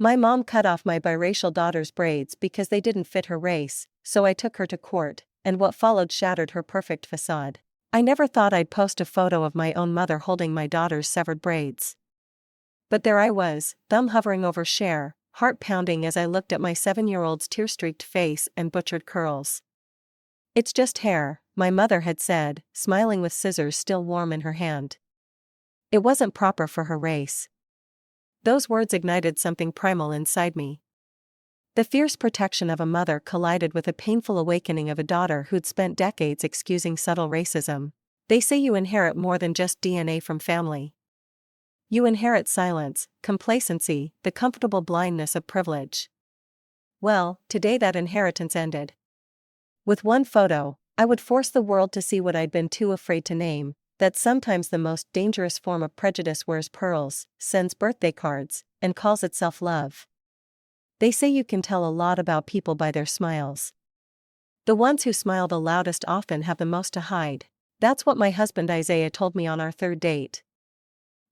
My mom cut off my biracial daughter's braids because they didn't fit her race, so I took her to court, and what followed shattered her perfect facade. I never thought I'd post a photo of my own mother holding my daughter's severed braids. But there I was, thumb hovering over share, heart pounding as I looked at my 7-year-old's tear-streaked face and butchered curls. "It's just hair," my mother had said, smiling with scissors still warm in her hand. It wasn't proper for her race. Those words ignited something primal inside me. The fierce protection of a mother collided with a painful awakening of a daughter who'd spent decades excusing subtle racism. They say you inherit more than just DNA from family. You inherit silence, complacency, the comfortable blindness of privilege. Well, today that inheritance ended. With one photo, I would force the world to see what I'd been too afraid to name, that sometimes the most dangerous form of prejudice wears pearls, sends birthday cards, and calls itself love. They say you can tell a lot about people by their smiles. The ones who smile the loudest often have the most to hide. That's what my husband Isaiah told me on our third date.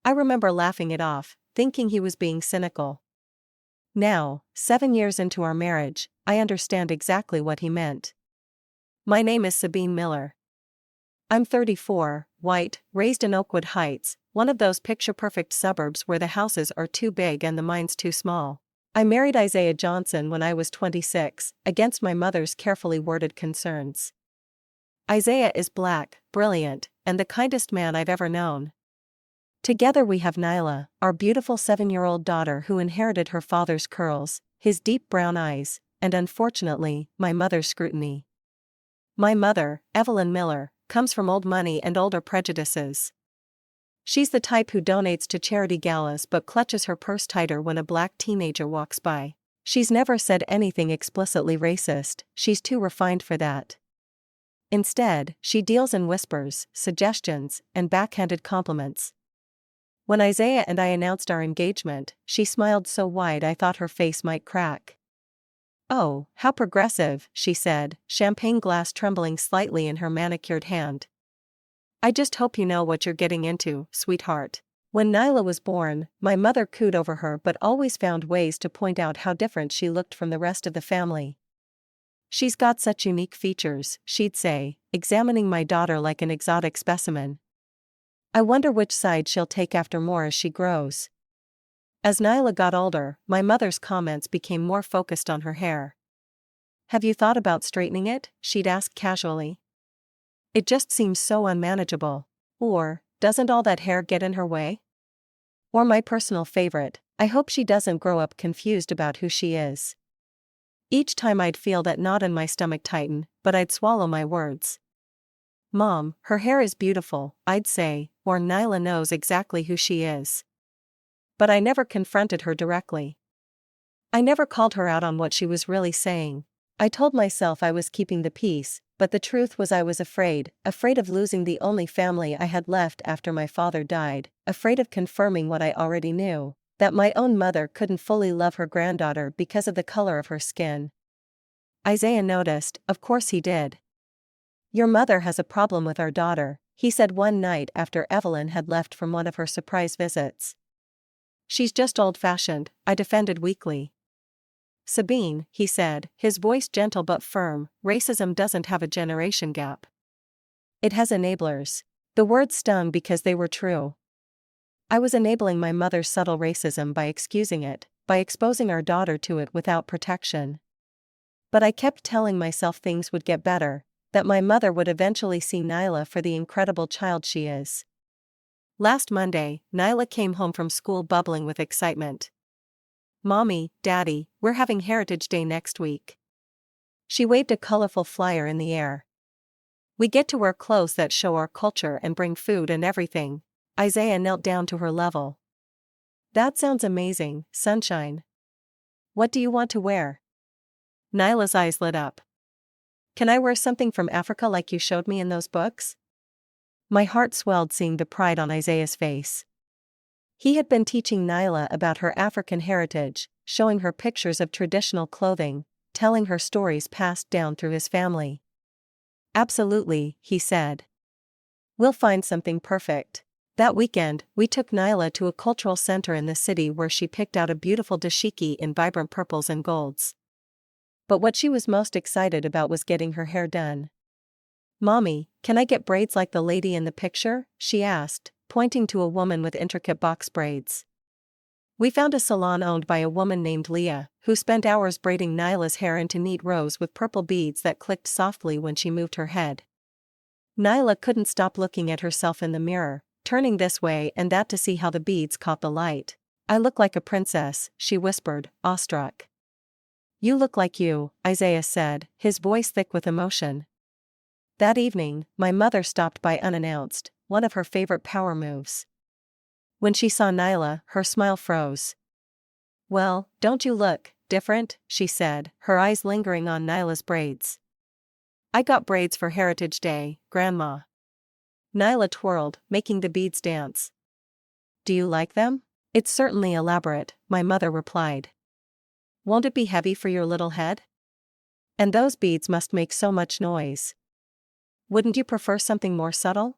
I remember laughing it off, thinking he was being cynical. Now, 7 years into our marriage, I understand exactly what he meant. My name is Sabine Miller. I'm 34, white, raised in Oakwood Heights, one of those picture-perfect suburbs where the houses are too big and the minds too small. I married Isaiah Johnson when I was 26, against my mother's carefully worded concerns. Isaiah is black, brilliant, and the kindest man I've ever known. Together we have Nyla, our beautiful 7-year-old daughter who inherited her father's curls, his deep brown eyes, and unfortunately, my mother's scrutiny. My mother, Evelyn Miller, comes from old money and older prejudices. She's the type who donates to charity galas but clutches her purse tighter when a black teenager walks by. She's never said anything explicitly racist, she's too refined for that. Instead, she deals in whispers, suggestions, and backhanded compliments. When Isaiah and I announced our engagement, she smiled so wide I thought her face might crack. "Oh, how progressive," she said, champagne glass trembling slightly in her manicured hand. "I just hope you know what you're getting into, sweetheart." When Nyla was born, my mother cooed over her but always found ways to point out how different she looked from the rest of the family. "She's got such unique features," she'd say, examining my daughter like an exotic specimen. "I wonder which side she'll take after more as she grows." As Nyla got older, my mother's comments became more focused on her hair. "Have you thought about straightening it?" she'd ask casually. "It just seems so unmanageable." Or, "Doesn't all that hair get in her way?" Or my personal favorite, "I hope she doesn't grow up confused about who she is." Each time I'd feel that knot in my stomach tighten, but I'd swallow my words. "Mom, her hair is beautiful," I'd say, or "Nyla knows exactly who she is." But I never confronted her directly. I never called her out on what she was really saying. I told myself I was keeping the peace, but the truth was I was afraid of losing the only family I had left after my father died, afraid of confirming what I already knew, that my own mother couldn't fully love her granddaughter because of the color of her skin. Isaiah noticed, of course he did. "Your mother has a problem with our daughter," he said one night after Evelyn had left from one of her surprise visits. "She's just old-fashioned," I defended weakly. "Sabine," he said, his voice gentle but firm, "racism doesn't have a generation gap. It has enablers." The words stung because they were true. I was enabling my mother's subtle racism by excusing it, by exposing our daughter to it without protection. But I kept telling myself things would get better, that my mother would eventually see Nyla for the incredible child she is. Last Monday, Nyla came home from school bubbling with excitement. "Mommy, Daddy, we're having Heritage Day next week." She waved a colorful flyer in the air. "We get to wear clothes that show our culture and bring food and everything." Isaiah knelt down to her level. "That sounds amazing, sunshine. What do you want to wear?" Nyla's eyes lit up. "Can I wear something from Africa like you showed me in those books?" My heart swelled seeing the pride on Isaiah's face. He had been teaching Nyla about her African heritage, showing her pictures of traditional clothing, telling her stories passed down through his family. "Absolutely," he said. "We'll find something perfect." That weekend, we took Nyla to a cultural center in the city where she picked out a beautiful dashiki in vibrant purples and golds. But what she was most excited about was getting her hair done. "Mommy, can I get braids like the lady in the picture?" she asked, pointing to a woman with intricate box braids. We found a salon owned by a woman named Leah, who spent hours braiding Nyla's hair into neat rows with purple beads that clicked softly when she moved her head. Nyla couldn't stop looking at herself in the mirror, turning this way and that to see how the beads caught the light. "I look like a princess," she whispered, awestruck. "You look like you," Isaiah said, his voice thick with emotion. That evening, my mother stopped by unannounced, one of her favorite power moves. When she saw Nyla, her smile froze. "Well, don't you look different?" she said, her eyes lingering on Nyla's braids. "I got braids for Heritage Day, Grandma." Nyla twirled, making the beads dance. "Do you like them?" "It's certainly elaborate," my mother replied. "Won't it be heavy for your little head? And those beads must make so much noise. Wouldn't you prefer something more subtle?"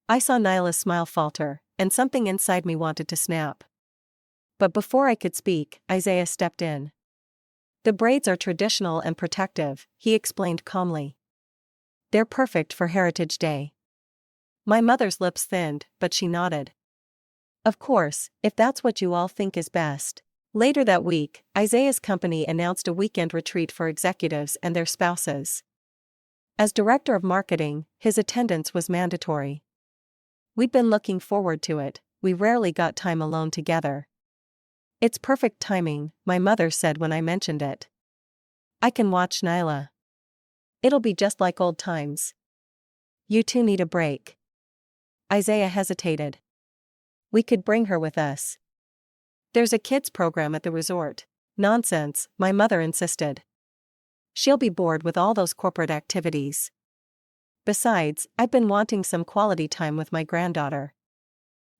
I saw Nyla's smile falter, and something inside me wanted to snap. But before I could speak, Isaiah stepped in. "The braids are traditional and protective," he explained calmly. "They're perfect for Heritage Day." My mother's lips thinned, but she nodded. "Of course, if that's what you all think is best." Later that week, Isaiah's company announced a weekend retreat for executives and their spouses. As director of marketing, his attendance was mandatory. We'd been looking forward to it, we rarely got time alone together. "It's perfect timing," my mother said when I mentioned it. "I can watch Nyla. It'll be just like old times." "You two need a break." Isaiah hesitated. "We could bring her with us." "There's a kids program at the resort." "Nonsense," my mother insisted. "She'll be bored with all those corporate activities. Besides, I've been wanting some quality time with my granddaughter."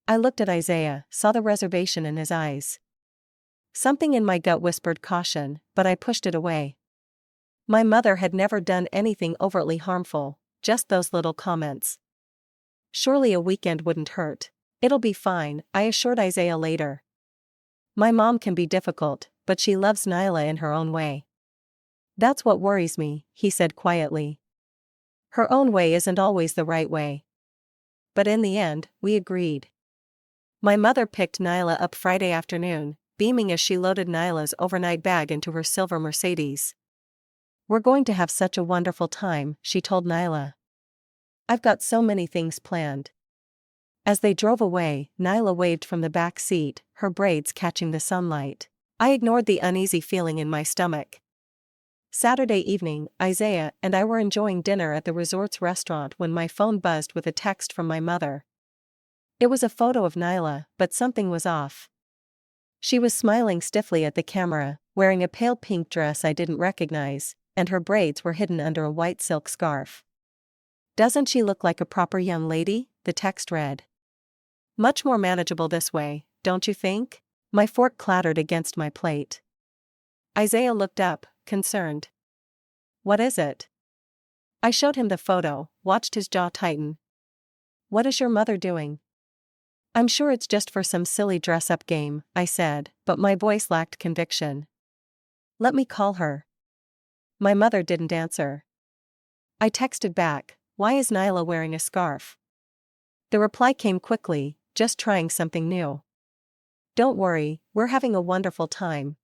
I looked at Isaiah, saw the reservation in his eyes. Something in my gut whispered caution, but I pushed it away. My mother had never done anything overtly harmful, just those little comments. Surely a weekend wouldn't hurt. "It'll be fine," I assured Isaiah later. "My mom can be difficult, but she loves Nyla in her own way." "That's what worries me," he said quietly. "Her own way isn't always the right way." But in the end, we agreed. My mother picked Nyla up Friday afternoon, beaming as she loaded Nyla's overnight bag into her silver Mercedes. "We're going to have such a wonderful time," she told Nyla. "I've got so many things planned." As they drove away, Nyla waved from the back seat, her braids catching the sunlight. I ignored the uneasy feeling in my stomach. Saturday evening, Isaiah and I were enjoying dinner at the resort's restaurant when my phone buzzed with a text from my mother. It was a photo of Nyla, but something was off. She was smiling stiffly at the camera, wearing a pale pink dress I didn't recognize, and her braids were hidden under a white silk scarf. "Doesn't she look like a proper young lady?" the text read. "Much more manageable this way, don't you think?" My fork clattered against my plate. Isaiah looked up, concerned. "What is it?" I showed him the photo, watched his jaw tighten. "What is your mother doing?" "I'm sure it's just for some silly dress-up game," I said, but my voice lacked conviction. "Let me call her." My mother didn't answer. I texted back, "Why is Nyla wearing a scarf?" The reply came quickly, "Just trying something new." "Don't worry, we're having a wonderful time.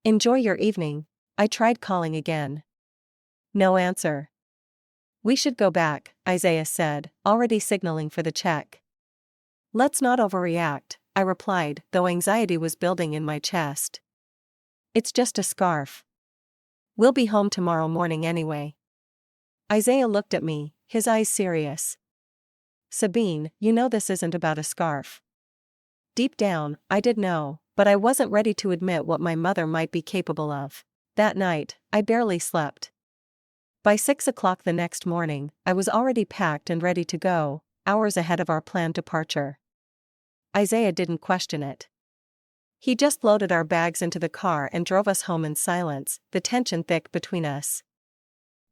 Enjoy your evening." I tried calling again. No answer. "We should go back," Isaiah said, already signaling for the check. "Let's not overreact," I replied, though anxiety was building in my chest. "It's just a scarf. We'll be home tomorrow morning anyway." Isaiah looked at me, his eyes serious. "Sabine, you know this isn't about a scarf." Deep down, I did know, but I wasn't ready to admit what my mother might be capable of. That night, I barely slept. By 6 o'clock the next morning, I was already packed and ready to go, hours ahead of our planned departure. Isaiah didn't question it. He just loaded our bags into the car and drove us home in silence, the tension thick between us.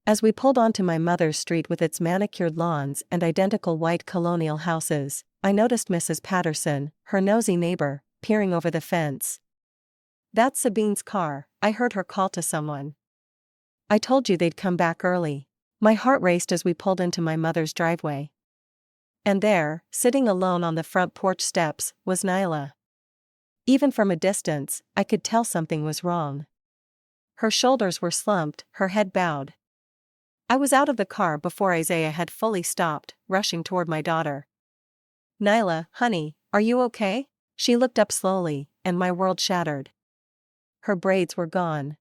As we pulled onto my mother's street with its manicured lawns and identical white colonial houses, I noticed Mrs. Patterson, her nosy neighbor, peering over the fence. "That's Sabine's car," I heard her call to someone. "I told you they'd come back early." My heart raced as we pulled into my mother's driveway. And there, sitting alone on the front porch steps, was Nyla. Even from a distance, I could tell something was wrong. Her shoulders were slumped, her head bowed. I was out of the car before Isaiah had fully stopped, rushing toward my daughter. "Nyla, honey, are you okay?" She looked up slowly, and my world shattered. Her braids were gone.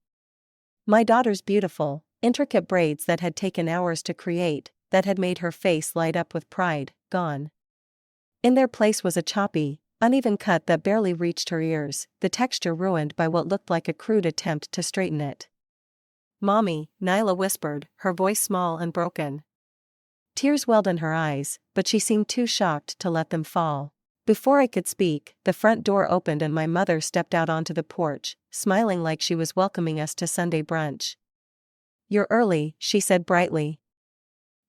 My daughter's beautiful, intricate braids that had taken hours to create, that had made her face light up with pride, gone. In their place was a choppy, uneven cut that barely reached her ears, the texture ruined by what looked like a crude attempt to straighten it. "Mommy," Nyla whispered, her voice small and broken. Tears welled in her eyes, but she seemed too shocked to let them fall. Before I could speak, the front door opened and my mother stepped out onto the porch, smiling like she was welcoming us to Sunday brunch. "You're early," she said brightly.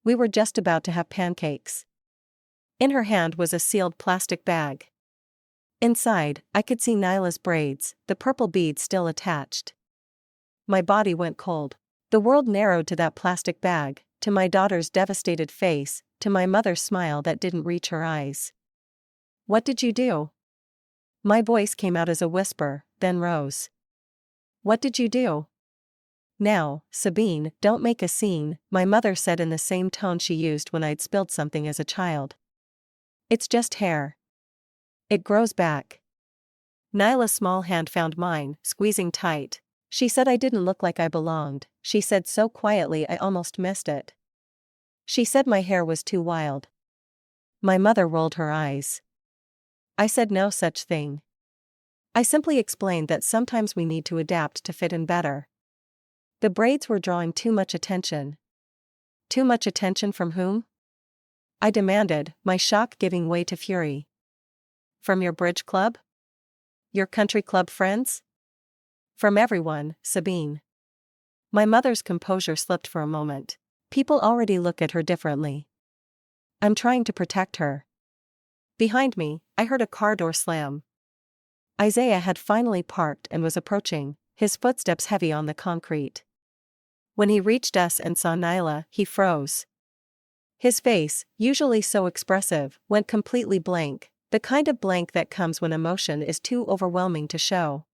"We were just about to have pancakes." In her hand was a sealed plastic bag. Inside, I could see Nyla's braids, the purple beads still attached. My body went cold. The world narrowed to that plastic bag, to my daughter's devastated face, to my mother's smile that didn't reach her eyes. "What did you do?" My voice came out as a whisper, then rose. "What did you do?" "Now, Sabine, don't make a scene," my mother said in the same tone she used when I'd spilled something as a child. "It's just hair. It grows back." Nyla's small hand found mine, squeezing tight. She said I didn't look like I belonged, she said so quietly I almost missed it. She said my hair was too wild. My mother rolled her eyes. I said no such thing. I simply explained that sometimes we need to adapt to fit in better. The braids were drawing too much attention. Too much attention from whom? I demanded, my shock giving way to fury. "From your bridge club? Your country club friends?" "From everyone, Sabine." My mother's composure slipped for a moment. "People already look at her differently. I'm trying to protect her." Behind me, I heard a car door slam. Isaiah had finally parked and was approaching, his footsteps heavy on the concrete. When he reached us and saw Nyla, he froze. His face, usually so expressive, went completely blank, the kind of blank that comes when emotion is too overwhelming to show.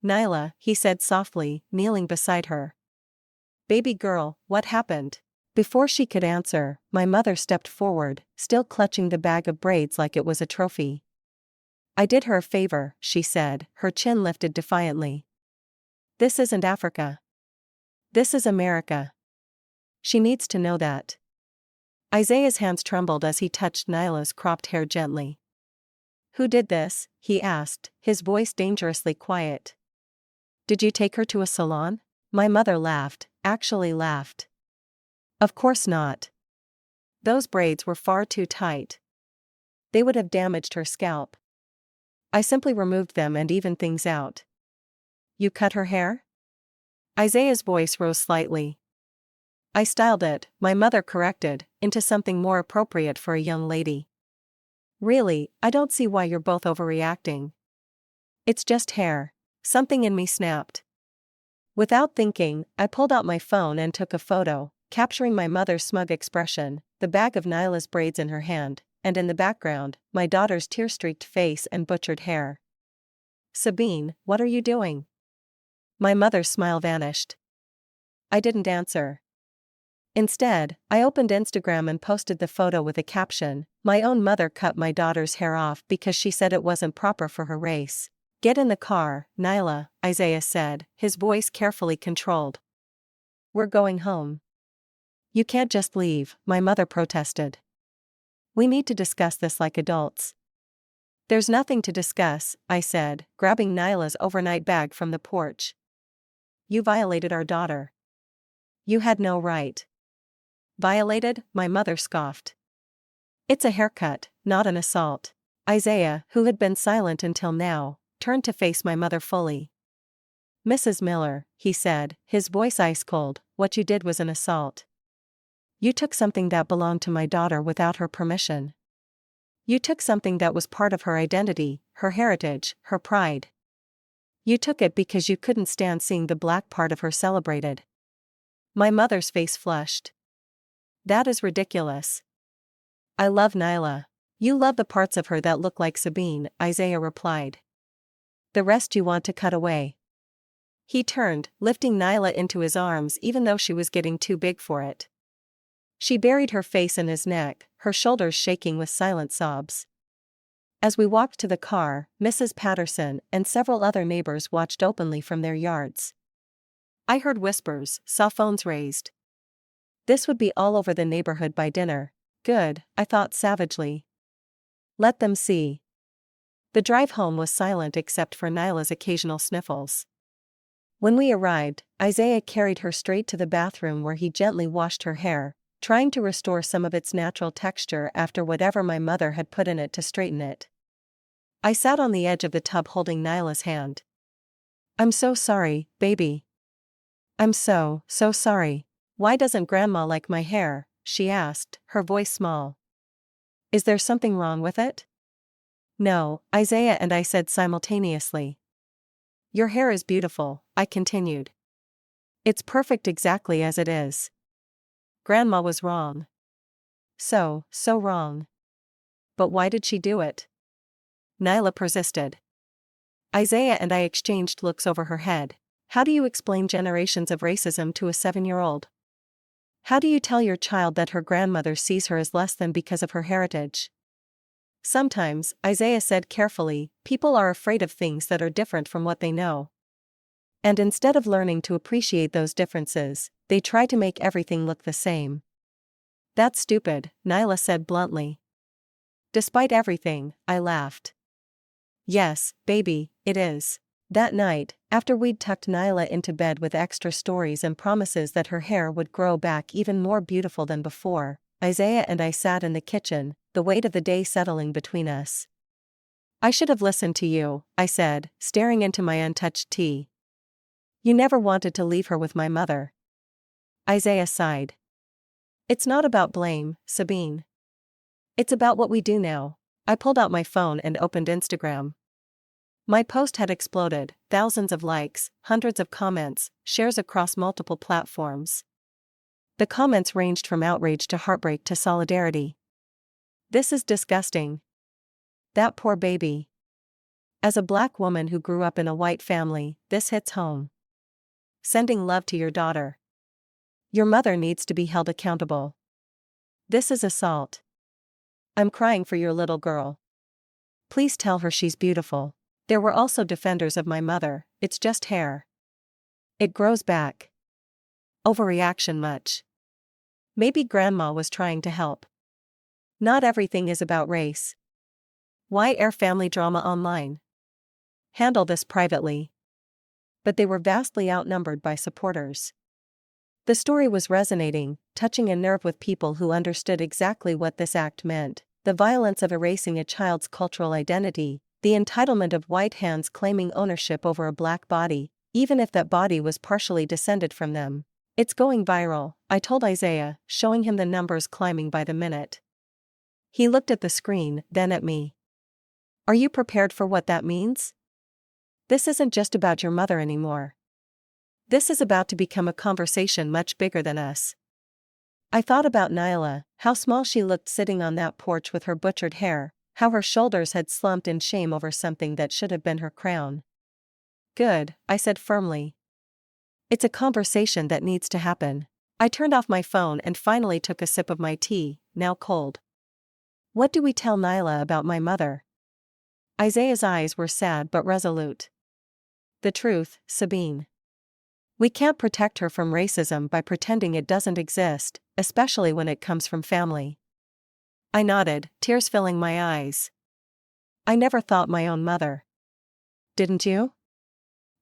"Nyla," he said softly, kneeling beside her. "Baby girl, what happened?" Before she could answer, my mother stepped forward, still clutching the bag of braids like it was a trophy. "I did her a favor," she said, her chin lifted defiantly. "This isn't Africa. This is America. She needs to know that." Isaiah's hands trembled as he touched Nyla's cropped hair gently. "Who did this?" he asked, his voice dangerously quiet. "Did you take her to a salon?" My mother laughed, actually laughed. "Of course not. Those braids were far too tight. They would have damaged her scalp. I simply removed them and evened things out." "You cut her hair?" Isaiah's voice rose slightly. "I styled it," my mother corrected, "into something more appropriate for a young lady." "Really, I don't see why you're both overreacting." "It's just hair." Something in me snapped. Without thinking, I pulled out my phone and took a photo, capturing my mother's smug expression, the bag of Nyla's braids in her hand, and in the background, my daughter's tear-streaked face and butchered hair. "Sabine, what are you doing?" My mother's smile vanished. I didn't answer. Instead, I opened Instagram and posted the photo with a caption, "My own mother cut my daughter's hair off because she said it wasn't proper for her race." "Get in the car, Nyla," Isaiah said, his voice carefully controlled. "We're going home." "You can't just leave," my mother protested. "We need to discuss this like adults." "There's nothing to discuss," I said, grabbing Nyla's overnight bag from the porch. "You violated our daughter. You had no right." "Violated?" my mother scoffed. "It's a haircut, not an assault." Isaiah, who had been silent until now, turned to face my mother fully. "Mrs. Miller," he said, his voice ice cold, "what you did was an assault. You took something that belonged to my daughter without her permission. You took something that was part of her identity, her heritage, her pride. You took it because you couldn't stand seeing the black part of her celebrated. My mother's face flushed. That is ridiculous. I love Nyla. You love the parts of her that look like Sabine, Isaiah replied. The rest you want to cut away. He turned, lifting Nyla into his arms even though she was getting too big for it. She buried her face in his neck, her shoulders shaking with silent sobs. As we walked to the car, Mrs. Patterson and several other neighbors watched openly from their yards. I heard whispers, saw phones raised. This would be all over the neighborhood by dinner. Good, I thought savagely. Let them see. The drive home was silent except for Nyla's occasional sniffles. When we arrived, Isaiah carried her straight to the bathroom where he gently washed her hair, trying to restore some of its natural texture after whatever my mother had put in it to straighten it. I sat on the edge of the tub holding Nyla's hand. I'm so sorry, baby. I'm so sorry. Why doesn't Grandma like my hair? She asked, her voice small. Is there something wrong with it? No, Isaiah and I said simultaneously. Your hair is beautiful, I continued. It's perfect exactly as it is. Grandma was wrong. So wrong. But why did she do it? Nyla persisted. Isaiah and I exchanged looks over her head. How do you explain generations of racism to a 7-year-old? How do you tell your child that her grandmother sees her as less than because of her heritage? Sometimes, Isaiah said carefully, people are afraid of things that are different from what they know. And instead of learning to appreciate those differences, they try to make everything look the same. That's stupid, Nyla said bluntly. Despite everything, I laughed. Yes, baby, it is. That night, after we'd tucked Nyla into bed with extra stories and promises that her hair would grow back even more beautiful than before, Isaiah and I sat in the kitchen, the weight of the day settling between us. I should have listened to you, I said, staring into my untouched tea. You never wanted to leave her with my mother. Isaiah sighed. It's not about blame, Sabine. It's about what we do now. I pulled out my phone and opened Instagram. My post had exploded, thousands of likes, hundreds of comments, shares across multiple platforms. The comments ranged from outrage to heartbreak to solidarity. This is disgusting. That poor baby. As a black woman who grew up in a white family, this hits home. Sending love to your daughter. Your mother needs to be held accountable. This is assault. I'm crying for your little girl. Please tell her she's beautiful. There were also defenders of my mother, it's just hair. It grows back. Overreaction much. Maybe Grandma was trying to help. Not everything is about race. Why air family drama online? Handle this privately. But they were vastly outnumbered by supporters. The story was resonating, touching a nerve with people who understood exactly what this act meant, the violence of erasing a child's cultural identity, the entitlement of white hands claiming ownership over a black body, even if that body was partially descended from them. It's going viral, I told Isaiah, showing him the numbers climbing by the minute. He looked at the screen, then at me. Are you prepared for what that means? This isn't just about your mother anymore. This is about to become a conversation much bigger than us. I thought about Nyla, how small she looked sitting on that porch with her butchered hair, how her shoulders had slumped in shame over something that should have been her crown. Good, I said firmly. It's a conversation that needs to happen. I turned off my phone and finally took a sip of my tea, now cold. What do we tell Nyla about my mother? Isaiah's eyes were sad but resolute. The truth, Sabine. We can't protect her from racism by pretending it doesn't exist, especially when it comes from family. I nodded, tears filling my eyes. I never thought my own mother. Didn't you?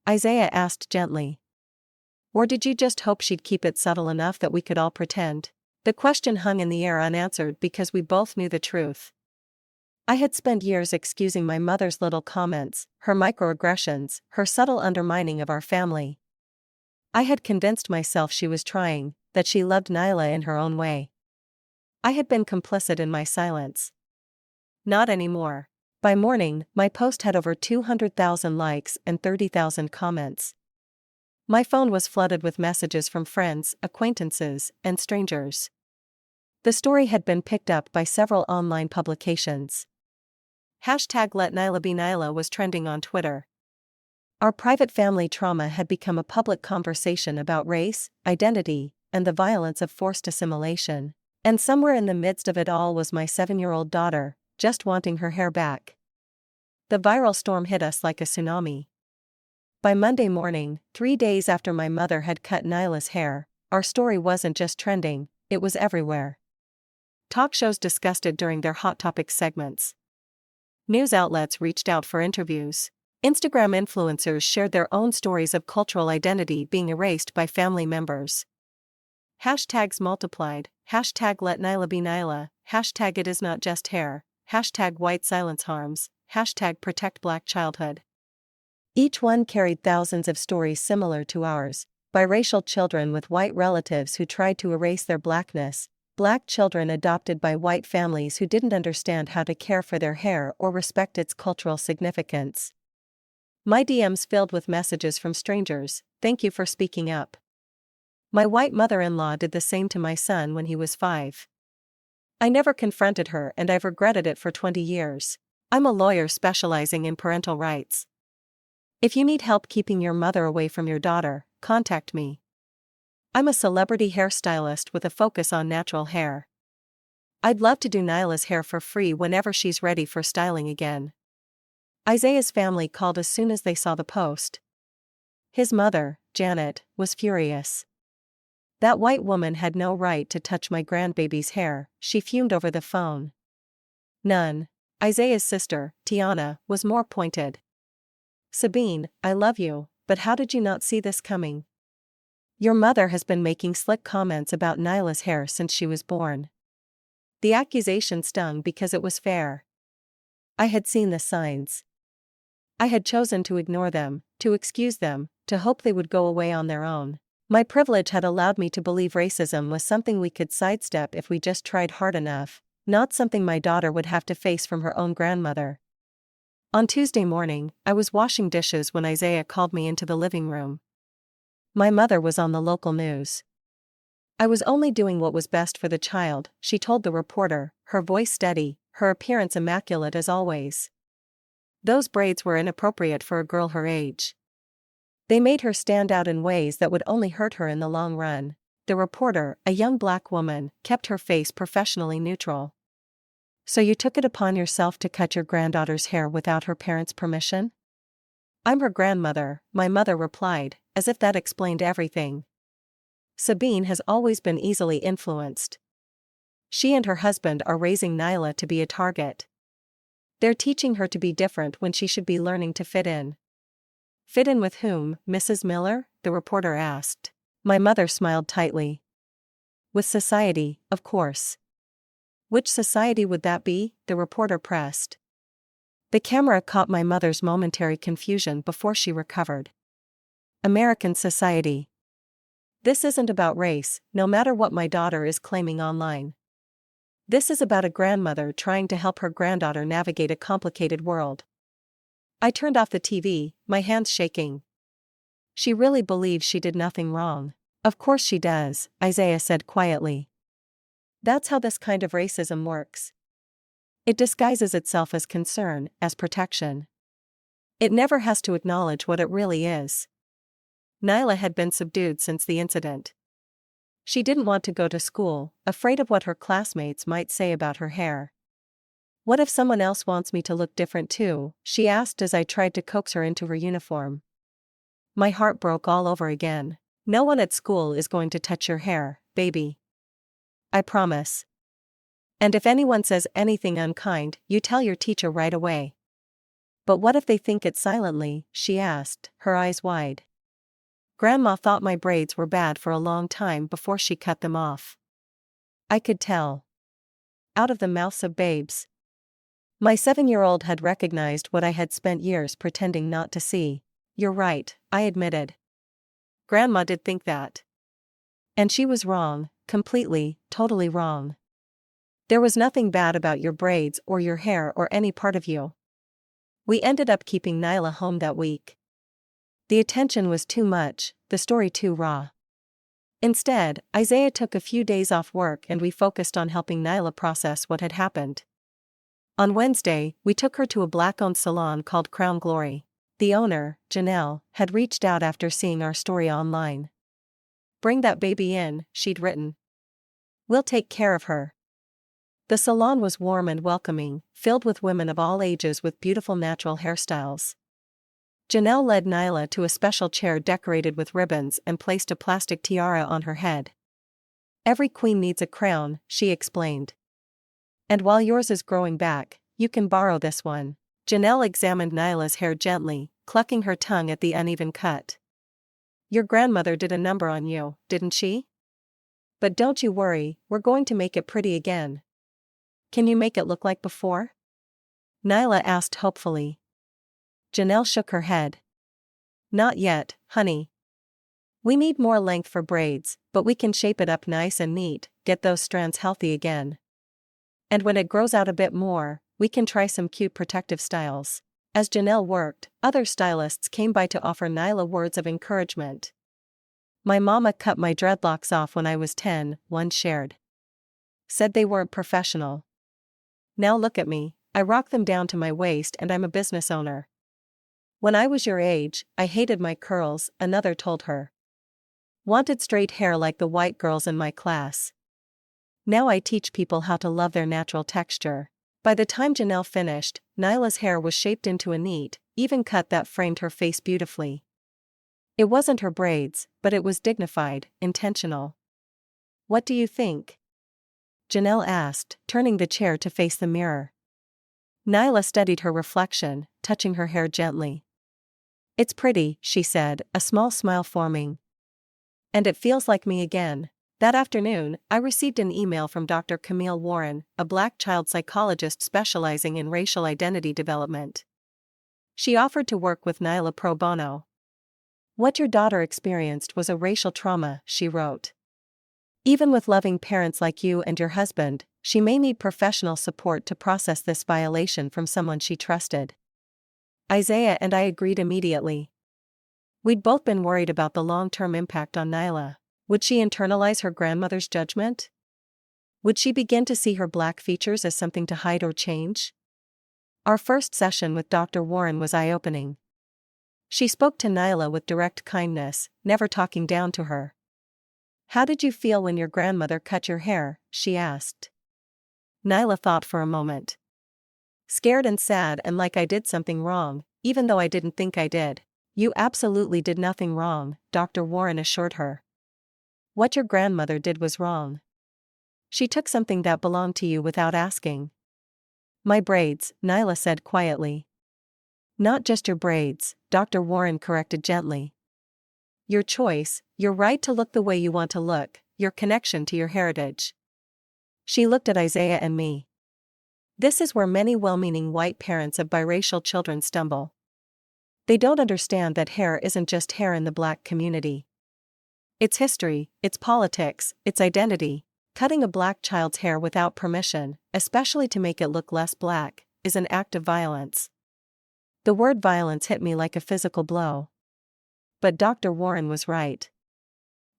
Isaiah asked gently. Or did you just hope she'd keep it subtle enough that we could all pretend? The question hung in the air unanswered because we both knew the truth. I had spent years excusing my mother's little comments, her microaggressions, her subtle undermining of our family. I had convinced myself she was trying, that she loved Nyla in her own way. I had been complicit in my silence. Not anymore. By morning, my post had over 200,000 likes and 30,000 comments. My phone was flooded with messages from friends, acquaintances, and strangers. The story had been picked up by several online publications. Hashtag Let Nyla Be Nyla was trending on Twitter. Our private family trauma had become a public conversation about race, identity, and the violence of forced assimilation. And somewhere in the midst of it all was my 7-year-old daughter, just wanting her hair back. The viral storm hit us like a tsunami. By Monday morning, 3 days after my mother had cut Nyla's hair, our story wasn't just trending, it was everywhere. Talk shows discussed it during their Hot Topics segments. News outlets reached out for interviews. Instagram influencers shared their own stories of cultural identity being erased by family members. Hashtags multiplied, hashtag Let Nyla Be Nyla, hashtag It Is Not Just Hair, hashtag White Silence Harms, hashtag Protect Black Childhood. Each one carried thousands of stories similar to ours: biracial children with white relatives who tried to erase their blackness, black children adopted by white families who didn't understand how to care for their hair or respect its cultural significance. My DMs filled with messages from strangers: "Thank you for speaking up." My white mother-in-law did the same to my son when he was 5. I never confronted her and I've regretted it for 20 years. I'm a lawyer specializing in parental rights. If you need help keeping your mother away from your daughter, contact me. I'm a celebrity hairstylist with a focus on natural hair. I'd love to do Nyla's hair for free whenever she's ready for styling again. Isaiah's family called as soon as they saw the post. His mother, Janet, was furious. "That white woman had no right to touch my grandbaby's hair," she fumed over the phone. None. Isaiah's sister, Tiana, was more pointed. "Sabine, I love you, but how did you not see this coming? Your mother has been making slick comments about Nyla's hair since she was born." The accusation stung because it was fair. I had seen the signs. I had chosen to ignore them, to excuse them, to hope they would go away on their own. My privilege had allowed me to believe racism was something we could sidestep if we just tried hard enough, not something my daughter would have to face from her own grandmother. On Tuesday morning, I was washing dishes when Isaiah called me into the living room. My mother was on the local news. "I was only doing what was best for the child," she told the reporter, her voice steady, her appearance immaculate as always. "Those braids were inappropriate for a girl her age. They made her stand out in ways that would only hurt her in the long run." The reporter, a young black woman, kept her face professionally neutral. "So you took it upon yourself to cut your granddaughter's hair without her parents' permission?" "I'm her grandmother," my mother replied, as if that explained everything. Sabine has always been easily influenced. She and her husband are raising Nyla to be a target. They're teaching her to be different when she should be learning to fit in. "Fit in with whom, Mrs. Miller?" the reporter asked. My mother smiled tightly. "With society, of course." "Which society would that be?" the reporter pressed. The camera caught my mother's momentary confusion before she recovered. "American society. This isn't about race, no matter what my daughter is claiming online. This is about a grandmother trying to help her granddaughter navigate a complicated world." I turned off the TV, my hands shaking. "She really believes she did nothing wrong." "Of course she does," Isaiah said quietly. "That's how this kind of racism works. It disguises itself as concern, as protection. It never has to acknowledge what it really is." Nyla had been subdued since the incident. She didn't want to go to school, afraid of what her classmates might say about her hair. "What if someone else wants me to look different too?" she asked as I tried to coax her into her uniform. My heart broke all over again. "No one at school is going to touch your hair, baby. I promise. And if anyone says anything unkind, you tell your teacher right away." "But what if they think it silently?" she asked, her eyes wide. "Grandma thought my braids were bad for a long time before she cut them off. I could tell." Out of the mouths of babes. My 7-year-old had recognized what I had spent years pretending not to see. "You're right," I admitted. "Grandma did think that. And she was wrong, completely, totally wrong." There was nothing bad about your braids or your hair or any part of you. We ended up keeping Nyla home that week. The attention was too much, the story too raw. Instead, Isaiah took a few days off work and we focused on helping Nyla process what had happened. On Wednesday, we took her to a black-owned salon called Crown Glory. The owner, Janelle, had reached out after seeing our story online. "Bring that baby in," she'd written. "We'll take care of her." The salon was warm and welcoming, filled with women of all ages with beautiful natural hairstyles. Janelle led Nyla to a special chair decorated with ribbons and placed a plastic tiara on her head. "Every queen needs a crown," she explained. "And while yours is growing back, you can borrow this one." Janelle examined Nyla's hair gently, clucking her tongue at the uneven cut. "Your grandmother did a number on you, didn't she? But don't you worry, we're going to make it pretty again." "Can you make it look like before?" Nyla asked hopefully. Janelle shook her head. "Not yet, honey. We need more length for braids, but we can shape it up nice and neat, get those strands healthy again. And when it grows out a bit more, we can try some cute protective styles." As Janelle worked, other stylists came by to offer Nyla words of encouragement. "My mama cut my dreadlocks off when I was 10, one shared. Said they weren't professional. Now look at me, I rock them down to my waist and I'm a business owner. When I was your age, I hated my curls," another told her. "Wanted straight hair like the white girls in my class. Now I teach people how to love their natural texture." By the time Janelle finished, Nyla's hair was shaped into a neat, even cut that framed her face beautifully. It wasn't her braids, but it was dignified, intentional. "What do you think?" Janelle asked, turning the chair to face the mirror. Nyla studied her reflection, touching her hair gently. "It's pretty," she said, a small smile forming. "And it feels like me again." That afternoon, I received an email from Dr. Camille Warren, a Black child psychologist specializing in racial identity development. She offered to work with Nyla pro bono. "What your daughter experienced was a racial trauma," she wrote. "Even with loving parents like you and your husband, she may need professional support to process this violation from someone she trusted." Isaiah and I agreed immediately. We'd both been worried about the long-term impact on Nyla. Would she internalize her grandmother's judgment? Would she begin to see her black features as something to hide or change? Our first session with Dr. Warren was eye-opening. She spoke to Nyla with direct kindness, never talking down to her. "How did you feel when your grandmother cut your hair?" she asked. Nyla thought for a moment. "Scared and sad and like I did something wrong, even though I didn't think I did." "You absolutely did nothing wrong," Dr. Warren assured her. "What your grandmother did was wrong. She took something that belonged to you without asking." "My braids," Nyla said quietly. "Not just your braids," Dr. Warren corrected gently. "Your choice, your right to look the way you want to look, your connection to your heritage." She looked at Isaiah and me. This is where many well-meaning white parents of biracial children stumble. They don't understand that hair isn't just hair in the black community. It's history, it's politics, it's identity. Cutting a black child's hair without permission, especially to make it look less black, is an act of violence. The word violence hit me like a physical blow. But Dr. Warren was right.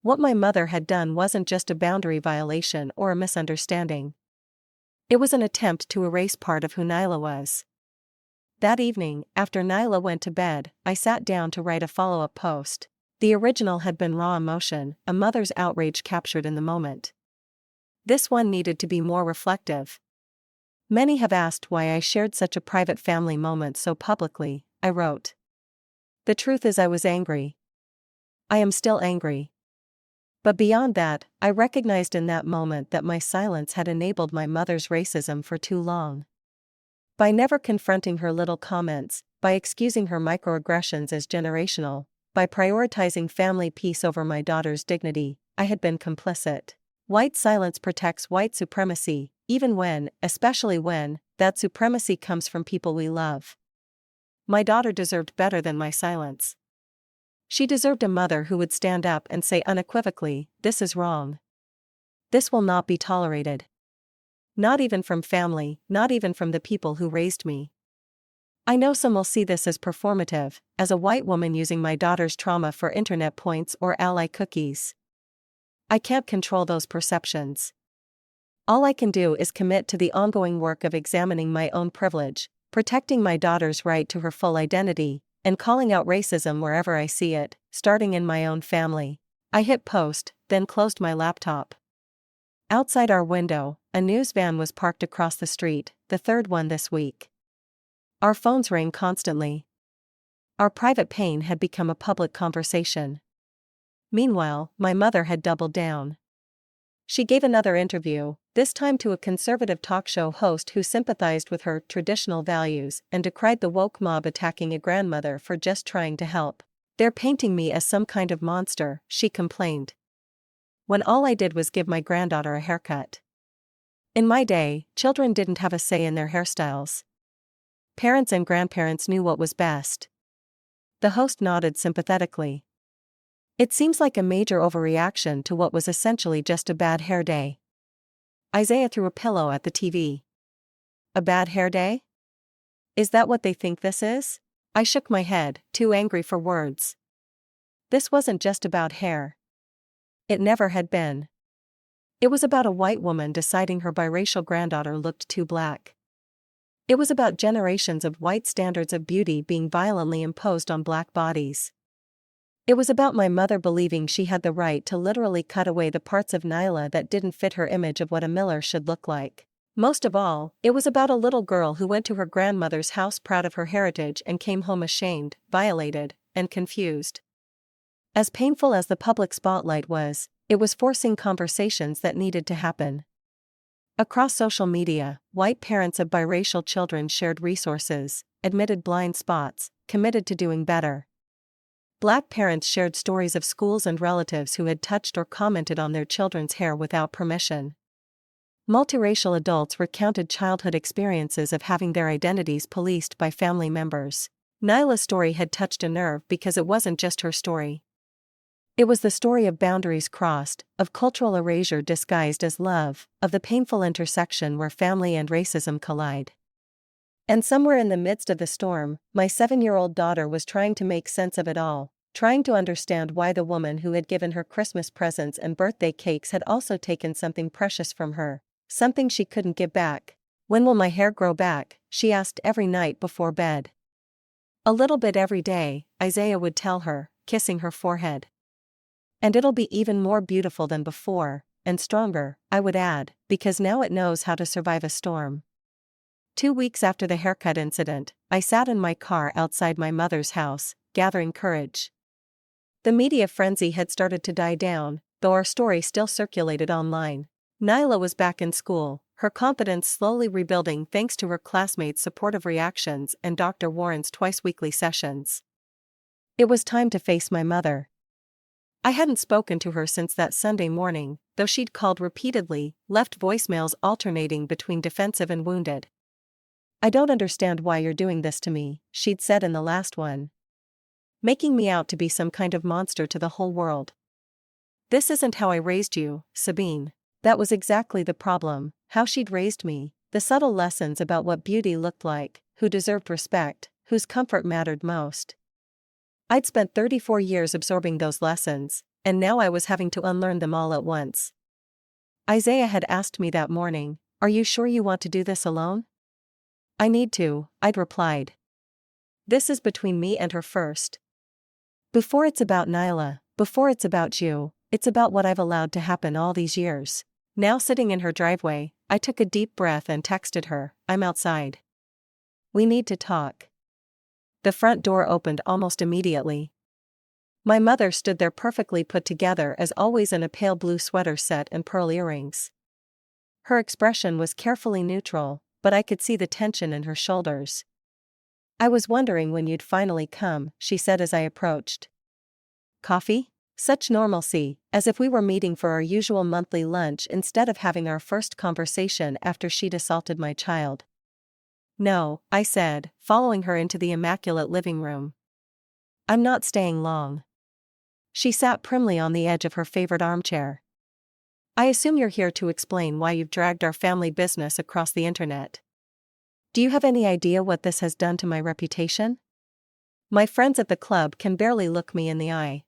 What my mother had done wasn't just a boundary violation or a misunderstanding. It was an attempt to erase part of who Nyla was. That evening, after Nyla went to bed, I sat down to write a follow-up post. The original had been raw emotion, a mother's outrage captured in the moment. This one needed to be more reflective. "Many have asked why I shared such a private family moment so publicly," I wrote. "The truth is I was angry. I am still angry. But beyond that, I recognized in that moment that my silence had enabled my mother's racism for too long. By never confronting her little comments, by excusing her microaggressions as generational, by prioritizing family peace over my daughter's dignity, I had been complicit. White silence protects white supremacy, even when, especially when, that supremacy comes from people we love. My daughter deserved better than my silence. She deserved a mother who would stand up and say unequivocally, 'This is wrong. This will not be tolerated.'" Not even from family, not even from the people who raised me. I know some will see this as performative, as a white woman using my daughter's trauma for internet points or ally cookies. I can't control those perceptions. All I can do is commit to the ongoing work of examining my own privilege, protecting my daughter's right to her full identity, and calling out racism wherever I see it, starting in my own family. I hit post, then closed my laptop. Outside our window, a news van was parked across the street, the third one this week. Our phones rang constantly. Our private pain had become a public conversation. Meanwhile, my mother had doubled down. She gave another interview, this time to a conservative talk show host who sympathized with her traditional values and decried the woke mob attacking a grandmother for just trying to help. "They're painting me as some kind of monster," she complained, when all I did was give my granddaughter a haircut. In my day, children didn't have a say in their hairstyles. Parents and grandparents knew what was best. The host nodded sympathetically. It seems like a major overreaction to what was essentially just a bad hair day. Isaiah threw a pillow at the TV. A bad hair day? Is that what they think this is? I shook my head, too angry for words. This wasn't just about hair. It never had been. It was about a white woman deciding her biracial granddaughter looked too black. It was about generations of white standards of beauty being violently imposed on black bodies. It was about my mother believing she had the right to literally cut away the parts of Nyla that didn't fit her image of what a Miller should look like. Most of all, it was about a little girl who went to her grandmother's house proud of her heritage and came home ashamed, violated, and confused. As painful as the public spotlight was, it was forcing conversations that needed to happen. Across social media, white parents of biracial children shared resources, admitted blind spots, committed to doing better. Black parents shared stories of schools and relatives who had touched or commented on their children's hair without permission. Multiracial adults recounted childhood experiences of having their identities policed by family members. Nyla's story had touched a nerve because it wasn't just her story. It was the story of boundaries crossed, of cultural erasure disguised as love, of the painful intersection where family and racism collide. And somewhere in the midst of the storm, my 7-year-old daughter was trying to make sense of it all, trying to understand why the woman who had given her Christmas presents and birthday cakes had also taken something precious from her, something she couldn't give back. "When will my hair grow back?" she asked every night before bed. "A little bit every day," Isaiah would tell her, kissing her forehead. "And it'll be even more beautiful than before, and stronger," I would add, because now it knows how to survive a storm. 2 weeks after the haircut incident, I sat in my car outside my mother's house, gathering courage. The media frenzy had started to die down, though our story still circulated online. Nyla was back in school, her confidence slowly rebuilding thanks to her classmates' supportive reactions and Dr. Warren's twice-weekly sessions. It was time to face my mother. I hadn't spoken to her since that Sunday morning, though she'd called repeatedly, left voicemails alternating between defensive and wounded. "I don't understand why you're doing this to me," she'd said in the last one. "Making me out to be some kind of monster to the whole world. This isn't how I raised you, Sabine." That was exactly the problem, how she'd raised me, the subtle lessons about what beauty looked like, who deserved respect, whose comfort mattered most. I'd spent 34 years absorbing those lessons, and now I was having to unlearn them all at once. Isaiah had asked me that morning, "Are you sure you want to do this alone?" "I need to," I'd replied. "This is between me and her first. Before it's about Nyla, before it's about you, it's about what I've allowed to happen all these years." Now sitting in her driveway, I took a deep breath and texted her, "I'm outside. We need to talk." The front door opened almost immediately. My mother stood there perfectly put together as always in a pale blue sweater set and pearl earrings. Her expression was carefully neutral, but I could see the tension in her shoulders. "I was wondering when you'd finally come," she said as I approached. "Coffee?" Such normalcy, as if we were meeting for our usual monthly lunch instead of having our first conversation after she'd assaulted my child. "No," I said, following her into the immaculate living room. "I'm not staying long." She sat primly on the edge of her favorite armchair. I assume you're here to explain why you've dragged our family business across the internet. Do you have any idea what this has done to my reputation? My friends at the club can barely look me in the eye.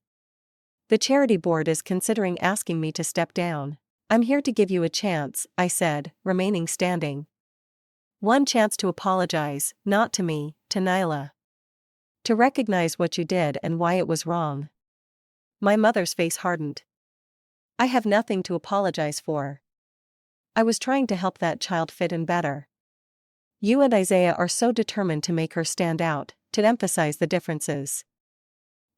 The charity board is considering asking me to step down. I'm here to give you a chance, I said, remaining standing. One chance to apologize, not to me, to Nyla. To recognize what you did and why it was wrong. My mother's face hardened. I have nothing to apologize for. I was trying to help that child fit in better. You and Isaiah are so determined to make her stand out, to emphasize the differences.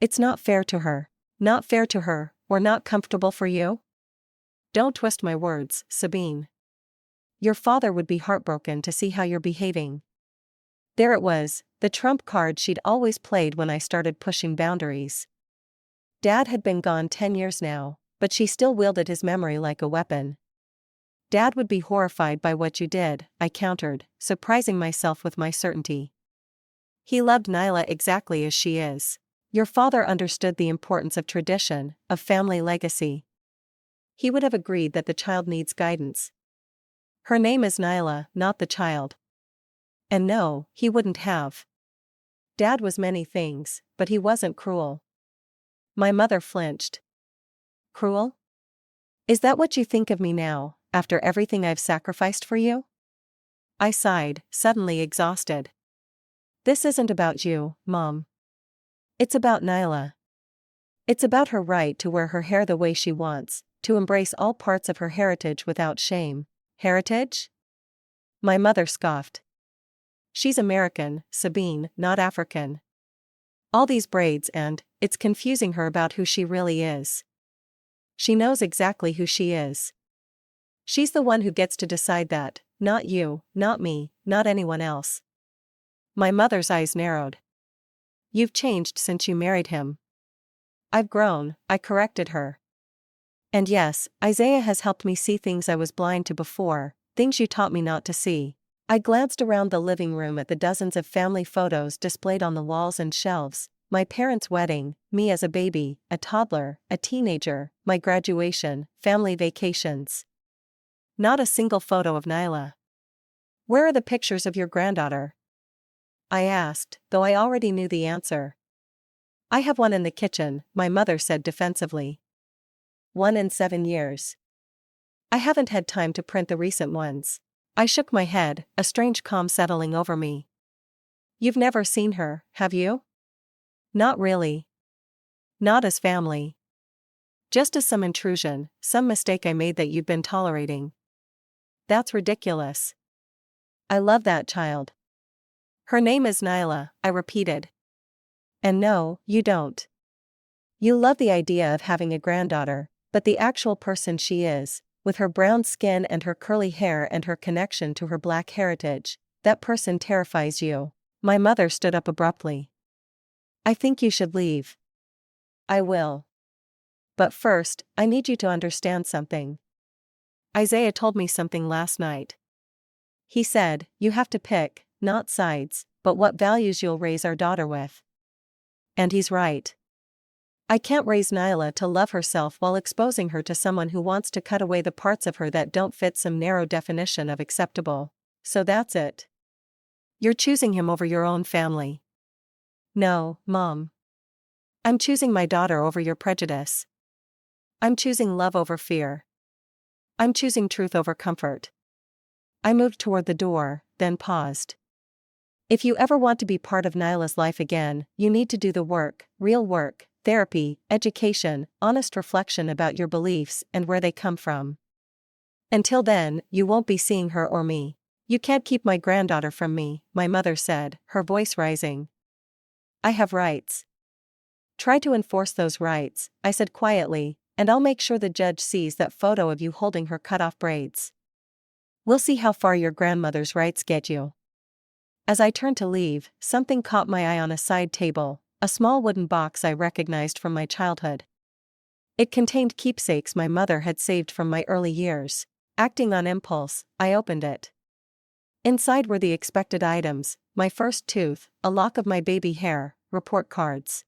It's not fair to her. Not fair to her, or not comfortable for you? Don't twist my words, Sabine. Your father would be heartbroken to see how you're behaving. There it was, the trump card she'd always played when I started pushing boundaries. Dad had been gone 10 years now, but she still wielded his memory like a weapon. Dad would be horrified by what you did, I countered, surprising myself with my certainty. He loved Nyla exactly as she is. Your father understood the importance of tradition, of family legacy. He would have agreed that the child needs guidance. Her name is Nyla, not the child. And no, he wouldn't have. Dad was many things, but he wasn't cruel. My mother flinched. Cruel? Is that what you think of me now, after everything I've sacrificed for you? I sighed, suddenly exhausted. This isn't about you, Mom. It's about Nyla. It's about her right to wear her hair the way she wants, to embrace all parts of her heritage without shame. Heritage? My mother scoffed. She's American, Sabine, not African. All these braids and, it's confusing her about who she really is. She knows exactly who she is. She's the one who gets to decide that, not you, not me, not anyone else. My mother's eyes narrowed. You've changed since you married him. I've grown, I corrected her. And yes, Isaiah has helped me see things I was blind to before, things you taught me not to see. I glanced around the living room at the dozens of family photos displayed on the walls and shelves, my parents' wedding, me as a baby, a toddler, a teenager, my graduation, family vacations. Not a single photo of Nyla. Where are the pictures of your granddaughter? I asked, though I already knew the answer. I have one in the kitchen, my mother said defensively. 1 in 7 years. I haven't had time to print the recent ones. I shook my head, a strange calm settling over me. You've never seen her, have you? Not really. Not as family. Just as some intrusion, some mistake I made that you've been tolerating. That's ridiculous. I love that child. Her name is Nyla, I repeated. And no, you don't. You love the idea of having a granddaughter, but the actual person she is, with her brown skin and her curly hair and her connection to her black heritage, that person terrifies you. My mother stood up abruptly. I think you should leave. I will. But first, I need you to understand something. Isaiah told me something last night. He said, you have to pick, not sides, but what values you'll raise our daughter with. And he's right. I can't raise Nyla to love herself while exposing her to someone who wants to cut away the parts of her that don't fit some narrow definition of acceptable. So that's it. You're choosing him over your own family. No, Mom. I'm choosing my daughter over your prejudice. I'm choosing love over fear. I'm choosing truth over comfort. I moved toward the door, then paused. If you ever want to be part of Nyla's life again, you need to do the work, real work, therapy, education, honest reflection about your beliefs and where they come from. Until then, you won't be seeing her or me. You can't keep my granddaughter from me, my mother said, her voice rising. I have rights. Try to enforce those rights, I said quietly, and I'll make sure the judge sees that photo of you holding her cut-off braids. We'll see how far your grandmother's rights get you. As I turned to leave, something caught my eye on a side table, a small wooden box I recognized from my childhood. It contained keepsakes my mother had saved from my early years. Acting on impulse, I opened it. Inside were the expected items, my first tooth, a lock of my baby hair, report cards.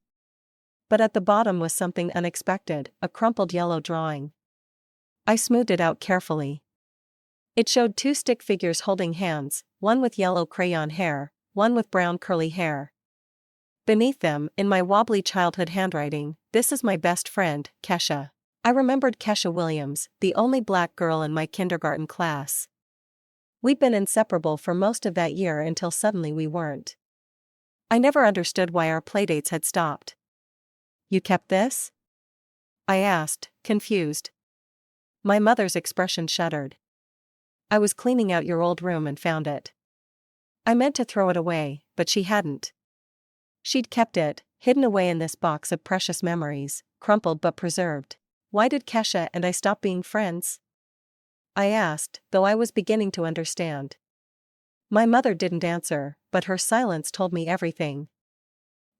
But at the bottom was something unexpected, a crumpled yellow drawing. I smoothed it out carefully. It showed two stick figures holding hands, one with yellow crayon hair, one with brown curly hair. Beneath them, in my wobbly childhood handwriting, "This is my best friend, Kesha." I remembered Kesha Williams, the only black girl in my kindergarten class. We'd been inseparable for most of that year until suddenly we weren't. I never understood why our playdates had stopped. "You kept this?" I asked, confused. My mother's expression shuddered. "I was cleaning out your old room and found it." I meant to throw it away, but she hadn't. She'd kept it, hidden away in this box of precious memories, crumpled but preserved. Why did Kesha and I stop being friends? I asked, though I was beginning to understand. My mother didn't answer, but her silence told me everything.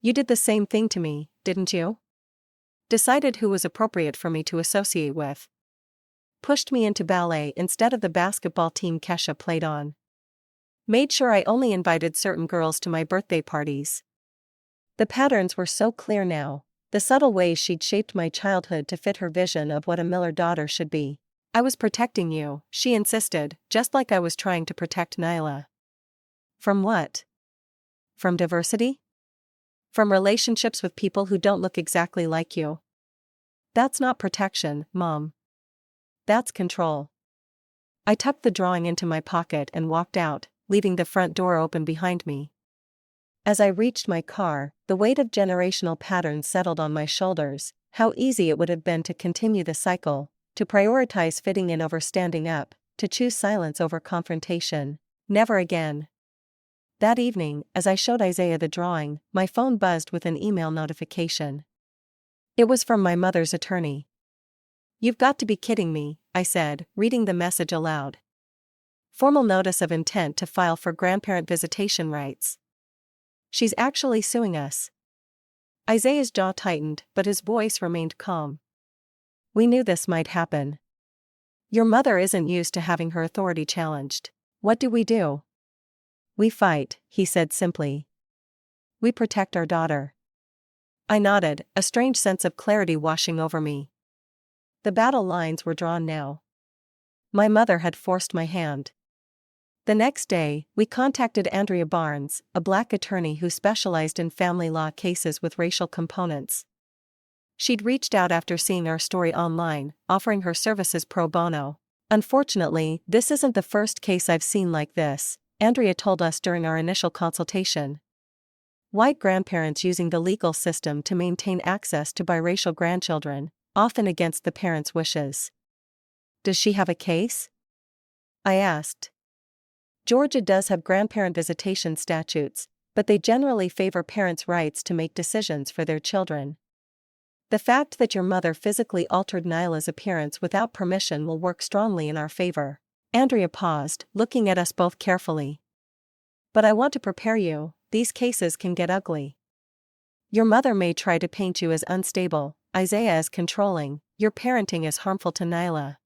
"You did the same thing to me, didn't you? Decided who was appropriate for me to associate with. Pushed me into ballet instead of the basketball team Kesha played on. Made sure I only invited certain girls to my birthday parties." The patterns were so clear now, the subtle ways she'd shaped my childhood to fit her vision of what a Miller daughter should be. "I was protecting you," she insisted, "just like I was trying to protect Nyla." From what? From diversity? From relationships with people who don't look exactly like you? That's not protection, Mom. That's control. I tucked the drawing into my pocket and walked out, leaving the front door open behind me. As I reached my car, the weight of generational patterns settled on my shoulders. How easy it would have been to continue the cycle, to prioritize fitting in over standing up, to choose silence over confrontation. Never again. That evening, as I showed Isaiah the drawing, my phone buzzed with an email notification. It was from my mother's attorney. "You've got to be kidding me," I said, reading the message aloud. "Formal notice of intent to file for grandparent visitation rights. She's actually suing us." Isaiah's jaw tightened, but his voice remained calm. "We knew this might happen. Your mother isn't used to having her authority challenged. What do?" "We fight," he said simply. "We protect our daughter." I nodded, a strange sense of clarity washing over me. The battle lines were drawn now. My mother had forced my hand. The next day, we contacted Andrea Barnes, a black attorney who specialized in family law cases with racial components. She'd reached out after seeing our story online, offering her services pro bono. "Unfortunately, this isn't the first case I've seen like this," Andrea told us during our initial consultation. White grandparents using the legal system to maintain access to biracial grandchildren, often against the parents' wishes. "Does she have a case?" I asked. "Georgia does have grandparent visitation statutes, but they generally favor parents' rights to make decisions for their children. The fact that your mother physically altered Nyla's appearance without permission will work strongly in our favor." Andrea paused, looking at us both carefully. "But I want to prepare you, these cases can get ugly. Your mother may try to paint you as unstable, Isaiah as controlling, your parenting as harmful to Nyla.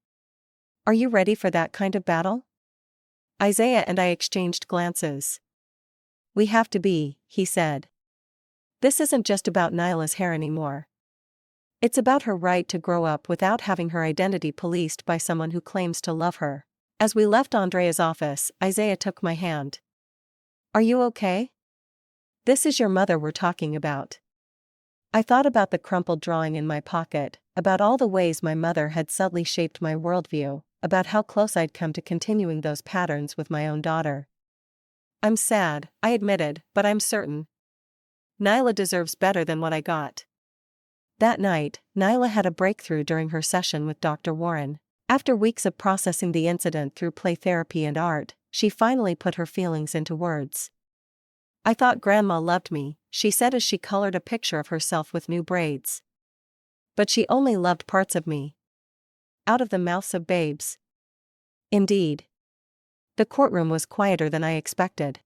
Are you ready for that kind of battle?" Isaiah and I exchanged glances. "We have to be," he said. "This isn't just about Nyla's hair anymore. It's about her right to grow up without having her identity policed by someone who claims to love her." As we left Andrea's office, Isaiah took my hand. "Are you okay? This is your mother we're talking about." I thought about the crumpled drawing in my pocket, about all the ways my mother had subtly shaped my worldview, about how close I'd come to continuing those patterns with my own daughter. "I'm sad," I admitted, "but I'm certain. Nyla deserves better than what I got." That night, Nyla had a breakthrough during her session with Dr. Warren. After weeks of processing the incident through play therapy and art, she finally put her feelings into words. "I thought Grandma loved me," she said as she colored a picture of herself with new braids. "But she only loved parts of me. Out of the mouths of babes." Indeed. The courtroom was quieter than I expected.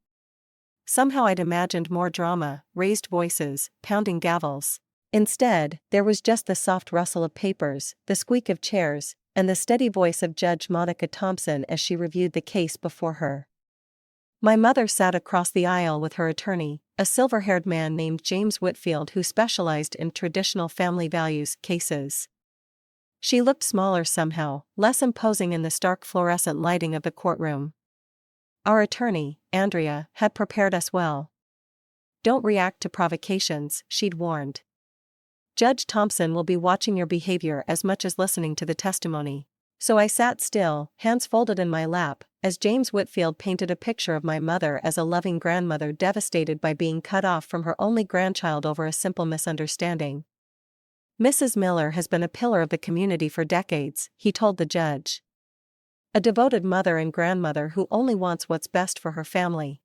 Somehow I'd imagined more drama, raised voices, pounding gavels. Instead, there was just the soft rustle of papers, the squeak of chairs, and the steady voice of Judge Monica Thompson as she reviewed the case before her. My mother sat across the aisle with her attorney, a silver-haired man named James Whitfield who specialized in traditional family values cases. She looked smaller somehow, less imposing in the stark fluorescent lighting of the courtroom. Our attorney, Andrea, had prepared us well. "Don't react to provocations," she'd warned. "Judge Thompson will be watching your behavior as much as listening to the testimony." So I sat still, hands folded in my lap, as James Whitfield painted a picture of my mother as a loving grandmother devastated by being cut off from her only grandchild over a simple misunderstanding. "Mrs. Miller has been a pillar of the community for decades," he told the judge. "A devoted mother and grandmother who only wants what's best for her family.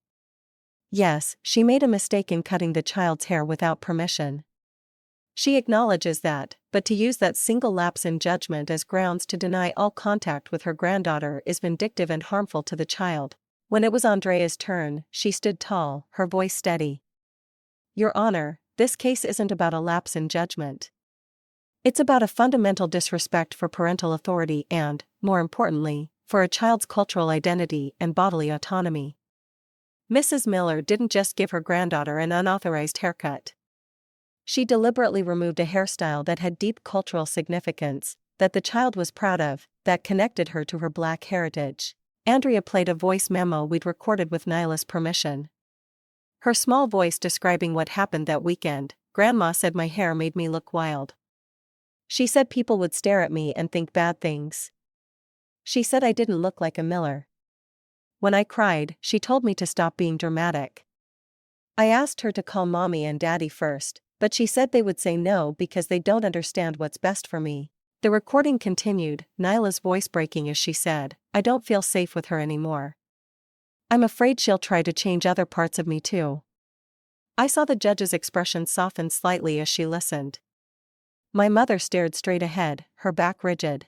Yes, she made a mistake in cutting the child's hair without permission. She acknowledges that, but to use that single lapse in judgment as grounds to deny all contact with her granddaughter is vindictive and harmful to the child." When it was Andrea's turn, she stood tall, her voice steady. "Your Honor, this case isn't about a lapse in judgment. It's about a fundamental disrespect for parental authority and, more importantly, for a child's cultural identity and bodily autonomy. Mrs. Miller didn't just give her granddaughter an unauthorized haircut. She deliberately removed a hairstyle that had deep cultural significance, that the child was proud of, that connected her to her Black heritage." Andrea played a voice memo we'd recorded with Nyla's permission. Her small voice describing what happened that weekend. "Grandma said my hair made me look wild. She said people would stare at me and think bad things. She said I didn't look like a Miller. When I cried, she told me to stop being dramatic. I asked her to call Mommy and Daddy first, but she said they would say no because they don't understand what's best for me." The recording continued, Nyla's voice breaking as she said, "I don't feel safe with her anymore. I'm afraid she'll try to change other parts of me too." I saw the judge's expression soften slightly as she listened. My mother stared straight ahead, her back rigid.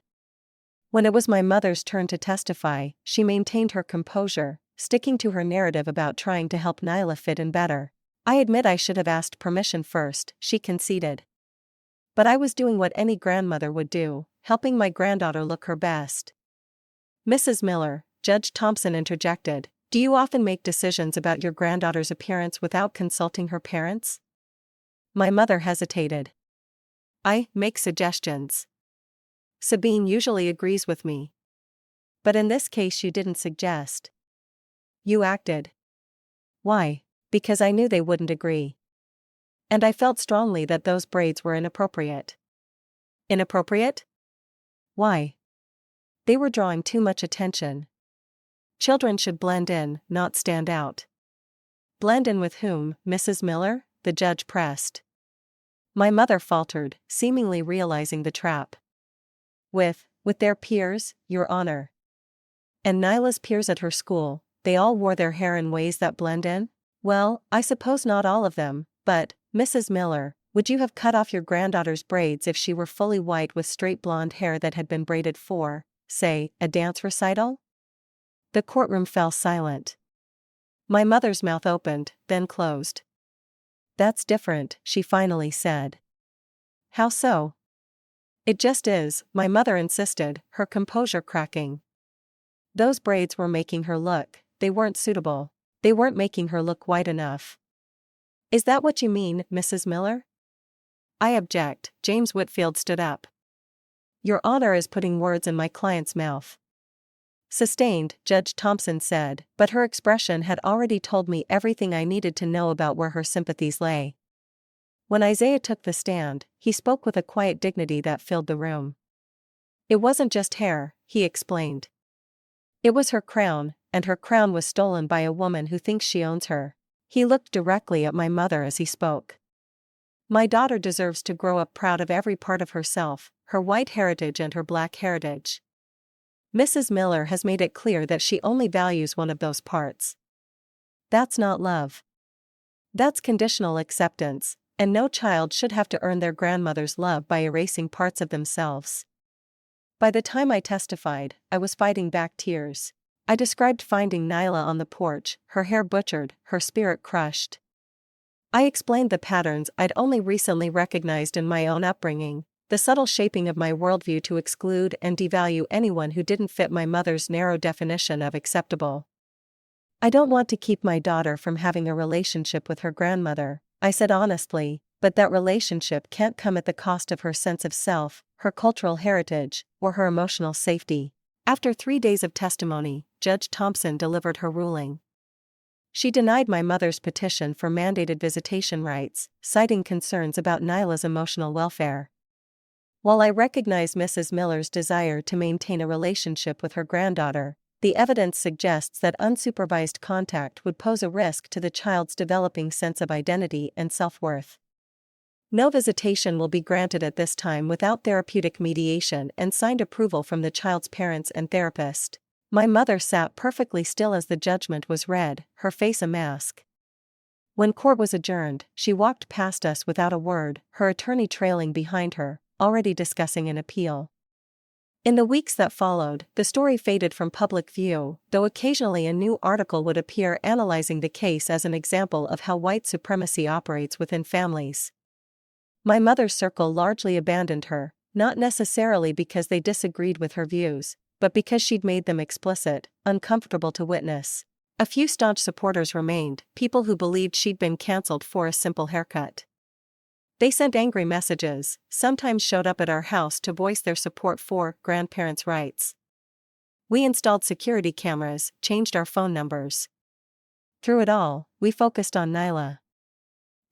When it was my mother's turn to testify, she maintained her composure, sticking to her narrative about trying to help Nyla fit in better. "I admit I should have asked permission first," she conceded. "But I was doing what any grandmother would do, helping my granddaughter look her best." "Mrs. Miller," Judge Thompson interjected, "do you often make decisions about your granddaughter's appearance without consulting her parents?" My mother hesitated. "I make suggestions. Sabine usually agrees with me. But in this case you didn't suggest. You acted." "Why?" "Because I knew they wouldn't agree. And I felt strongly that those braids were inappropriate." "Inappropriate? Why?" "They were drawing too much attention. Children should blend in, not stand out." "Blend in with whom, Mrs. Miller?" the judge pressed. My mother faltered, seemingly realizing the trap. With their peers, Your Honor." "And Nyla's peers at her school, they all wore their hair in ways that blend in?" "Well, I suppose not all of them, but, Mrs. Miller, would you have cut off your granddaughter's braids if she were fully white with straight blonde hair that had been braided for, say, a dance recital?" The courtroom fell silent. My mother's mouth opened, then closed. "That's different," she finally said. "How so?" "It just is," my mother insisted, her composure cracking. "Those braids were making her look, they weren't suitable. They weren't making her look white enough." "Is that what you mean, Mrs. Miller?" "I object." James Whitfield stood up. "Your Honor is putting words in my client's mouth." "Sustained," Judge Thompson said, but her expression had already told me everything I needed to know about where her sympathies lay. When Isaiah took the stand, he spoke with a quiet dignity that filled the room. "It wasn't just hair," he explained. "It was her crown, and her crown was stolen by a woman who thinks she owns her." He looked directly at my mother as he spoke. "My daughter deserves to grow up proud of every part of herself, her white heritage and her Black heritage. Mrs. Miller has made it clear that she only values one of those parts. That's not love. That's conditional acceptance, and no child should have to earn their grandmother's love by erasing parts of themselves." By the time I testified, I was fighting back tears. I described finding Nyla on the porch, her hair butchered, her spirit crushed. I explained the patterns I'd only recently recognized in my own upbringing, the subtle shaping of my worldview to exclude and devalue anyone who didn't fit my mother's narrow definition of acceptable. "I don't want to keep my daughter from having a relationship with her grandmother," I said honestly, but that relationship can't come at the cost of her sense of self, her cultural heritage, or her emotional safety. After 3 days of testimony, Judge Thompson delivered her ruling. She denied my mother's petition for mandated visitation rights, citing concerns about Nyla's emotional welfare. While I recognize Mrs. Miller's desire to maintain a relationship with her granddaughter, the evidence suggests that unsupervised contact would pose a risk to the child's developing sense of identity and self-worth. No visitation will be granted at this time without therapeutic mediation and signed approval from the child's parents and therapist. My mother sat perfectly still as the judgment was read, her face a mask. When court was adjourned, she walked past us without a word, her attorney trailing behind her, already discussing an appeal. In the weeks that followed, the story faded from public view, though occasionally a new article would appear analyzing the case as an example of how white supremacy operates within families. My mother's circle largely abandoned her, not necessarily because they disagreed with her views, but because she'd made them explicit, uncomfortable to witness. A few staunch supporters remained, people who believed she'd been cancelled for a simple haircut. They sent angry messages, sometimes showed up at our house to voice their support for grandparents' rights. We installed security cameras, changed our phone numbers. Through it all, we focused on Nyla.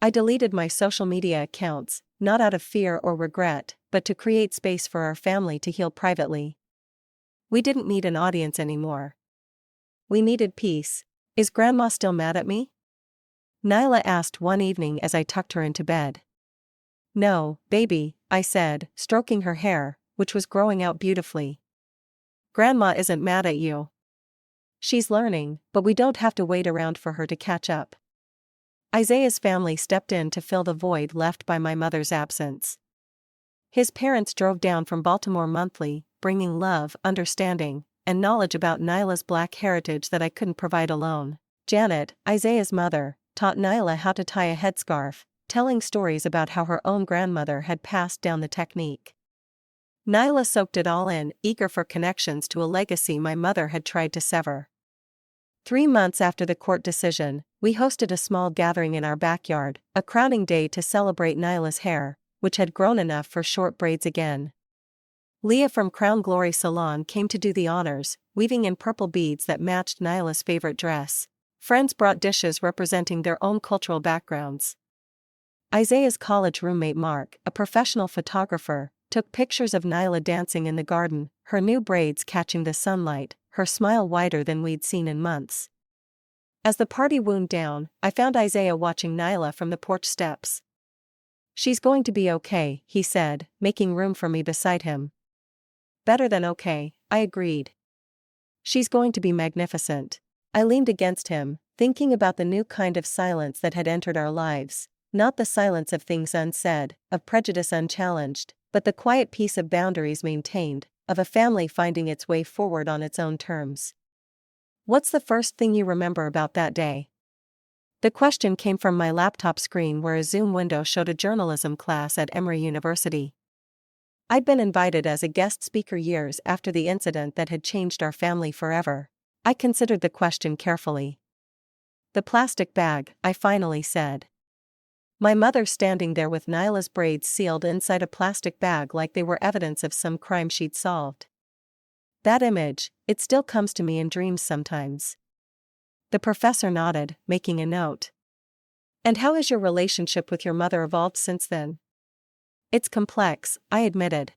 I deleted my social media accounts, not out of fear or regret, but to create space for our family to heal privately. We didn't need an audience anymore. We needed peace. Is Grandma still mad at me? Nyla asked one evening as I tucked her into bed. No, baby, I said, stroking her hair, which was growing out beautifully. Grandma isn't mad at you. She's learning, but we don't have to wait around for her to catch up. Isaiah's family stepped in to fill the void left by my mother's absence. His parents drove down from Baltimore monthly, bringing love, understanding, and knowledge about Nyla's Black heritage that I couldn't provide alone. Janet, Isaiah's mother, taught Nyla how to tie a headscarf, telling stories about how her own grandmother had passed down the technique. Nyla soaked it all in, eager for connections to a legacy my mother had tried to sever. 3 months after the court decision, we hosted a small gathering in our backyard, a crowning day to celebrate Nyla's hair, which had grown enough for short braids again. Leah from Crown Glory Salon came to do the honors, weaving in purple beads that matched Nyla's favorite dress. Friends brought dishes representing their own cultural backgrounds. Isaiah's college roommate Mark, a professional photographer, took pictures of Nyla dancing in the garden, her new braids catching the sunlight, her smile wider than we'd seen in months. As the party wound down, I found Isaiah watching Nyla from the porch steps. She's going to be okay, he said, making room for me beside him. Better than okay, I agreed. She's going to be magnificent. I leaned against him, thinking about the new kind of silence that had entered our lives, not the silence of things unsaid, of prejudice unchallenged, but the quiet peace of boundaries maintained, of a family finding its way forward on its own terms. What's the first thing you remember about that day? The question came from my laptop screen where a Zoom window showed a journalism class at Emory University. I'd been invited as a guest speaker years after the incident that had changed our family forever. I considered the question carefully. The plastic bag, I finally said. My mother standing there with Nyla's braids sealed inside a plastic bag like they were evidence of some crime she'd solved. That image, it still comes to me in dreams sometimes. The professor nodded, making a note. And how has your relationship with your mother evolved since then? It's complex, I admitted.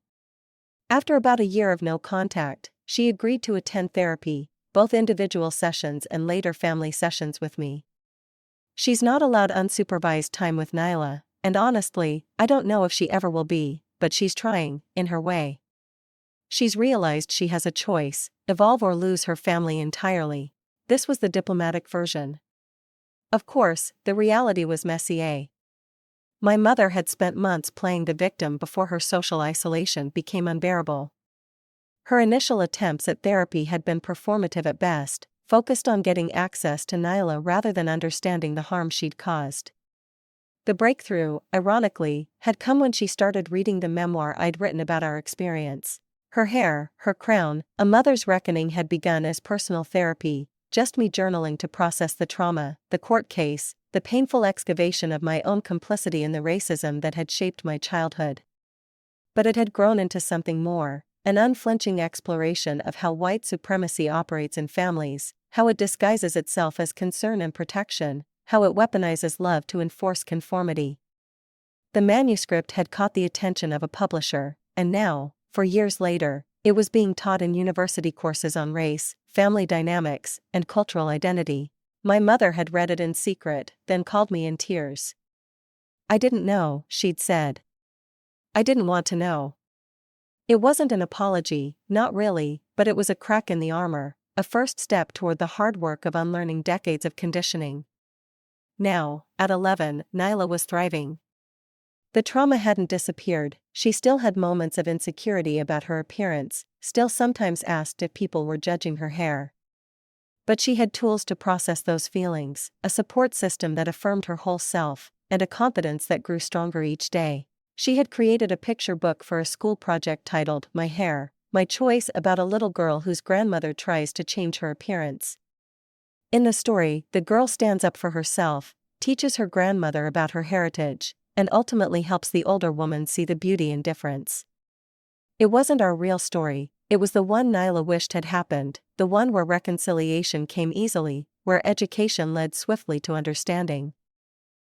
After about a year of no contact, she agreed to attend therapy, both individual sessions and later family sessions with me. She's not allowed unsupervised time with Nyla, and honestly, I don't know if she ever will be, but she's trying, in her way. She's realized she has a choice, evolve or lose her family entirely. This was the diplomatic version. Of course, the reality was messier. My mother had spent months playing the victim before her social isolation became unbearable. Her initial attempts at therapy had been performative at best, focused on getting access to Nyla rather than understanding the harm she'd caused. The breakthrough, ironically, had come when she started reading the memoir I'd written about our experience. Her hair, her crown, a mother's reckoning had begun as personal therapy, just me journaling to process the trauma, the court case, the painful excavation of my own complicity in the racism that had shaped my childhood. But it had grown into something more, an unflinching exploration of how white supremacy operates in families, how it disguises itself as concern and protection, how it weaponizes love to enforce conformity. The manuscript had caught the attention of a publisher, and now, for years later, it was being taught in university courses on race, family dynamics, and cultural identity. My mother had read it in secret, then called me in tears. "I didn't know," she'd said. "I didn't want to know." It wasn't an apology, not really, but it was a crack in the armor, a first step toward the hard work of unlearning decades of conditioning. Now, at 11, Nyla was thriving. The trauma hadn't disappeared, she still had moments of insecurity about her appearance, still sometimes asked if people were judging her hair. But she had tools to process those feelings, a support system that affirmed her whole self, and a confidence that grew stronger each day. She had created a picture book for a school project titled My Hair, My Choice, about a little girl whose grandmother tries to change her appearance. In the story, the girl stands up for herself, teaches her grandmother about her heritage, and ultimately helps the older woman see the beauty in difference. It wasn't our real story, it was the one Nyla wished had happened, the one where reconciliation came easily, where education led swiftly to understanding.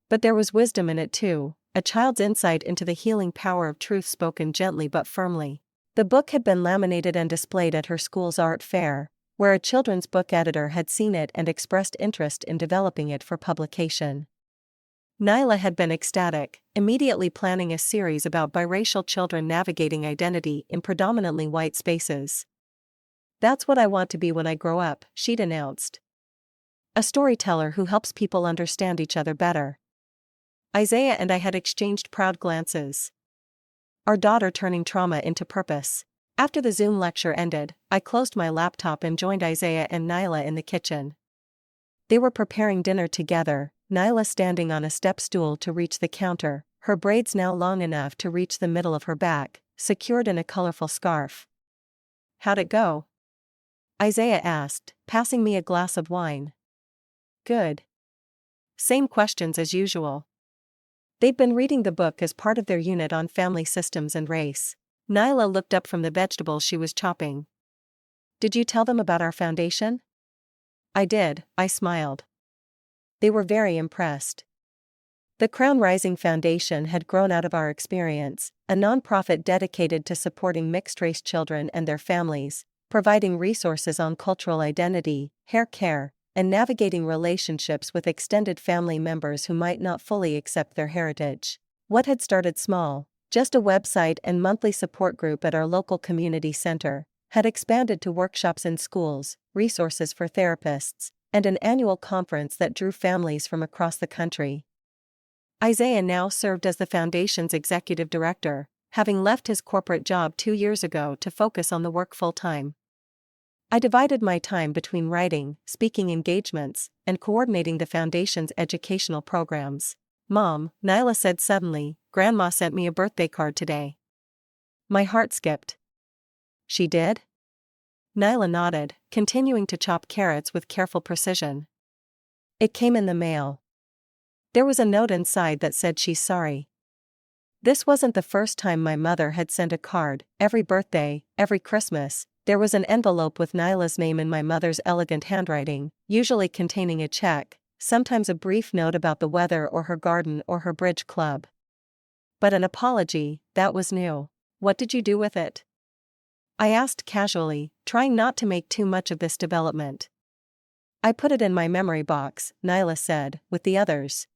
But there was wisdom in it too, a child's insight into the healing power of truth spoken gently but firmly. The book had been laminated and displayed at her school's art fair, where a children's book editor had seen it and expressed interest in developing it for publication. Nyla had been ecstatic, immediately planning a series about biracial children navigating identity in predominantly white spaces. "That's what I want to be when I grow up," she'd announced. "A storyteller who helps people understand each other better." Isaiah and I had exchanged proud glances. Our daughter turning trauma into purpose. After the Zoom lecture ended, I closed my laptop and joined Isaiah and Nyla in the kitchen. They were preparing dinner together, Nyla standing on a step stool to reach the counter, her braids now long enough to reach the middle of her back, secured in a colorful scarf. "How'd it go?" Isaiah asked, passing me a glass of wine. "Good." Same questions as usual. They'd been reading the book as part of their unit on family systems and race. Nyla looked up from the vegetables she was chopping. "Did you tell them about our foundation?" "I did," I smiled. They were very impressed. The Crown Rising Foundation had grown out of our experience, a nonprofit dedicated to supporting mixed-race children and their families, providing resources on cultural identity, hair care, and navigating relationships with extended family members who might not fully accept their heritage. What had started small, just a website and monthly support group at our local community center, had expanded to workshops in schools, resources for therapists, and an annual conference that drew families from across the country. Isaiah now served as the foundation's executive director, having left his corporate job 2 years ago to focus on the work full-time. I divided my time between writing, speaking engagements, and coordinating the foundation's educational programs. "Mom," Nyla said suddenly, "Grandma sent me a birthday card today." My heart skipped. "She did?" Nyla nodded, continuing to chop carrots with careful precision. "It came in the mail. There was a note inside that said she's sorry." This wasn't the first time my mother had sent a card. Every birthday, every Christmas, there was an envelope with Nyla's name in my mother's elegant handwriting, usually containing a check, sometimes a brief note about the weather or her garden or her bridge club. But an apology, that was new. "What did you do with it?" I asked casually, trying not to make too much of this development. "I put it in my memory box," Nyla said, "with the others."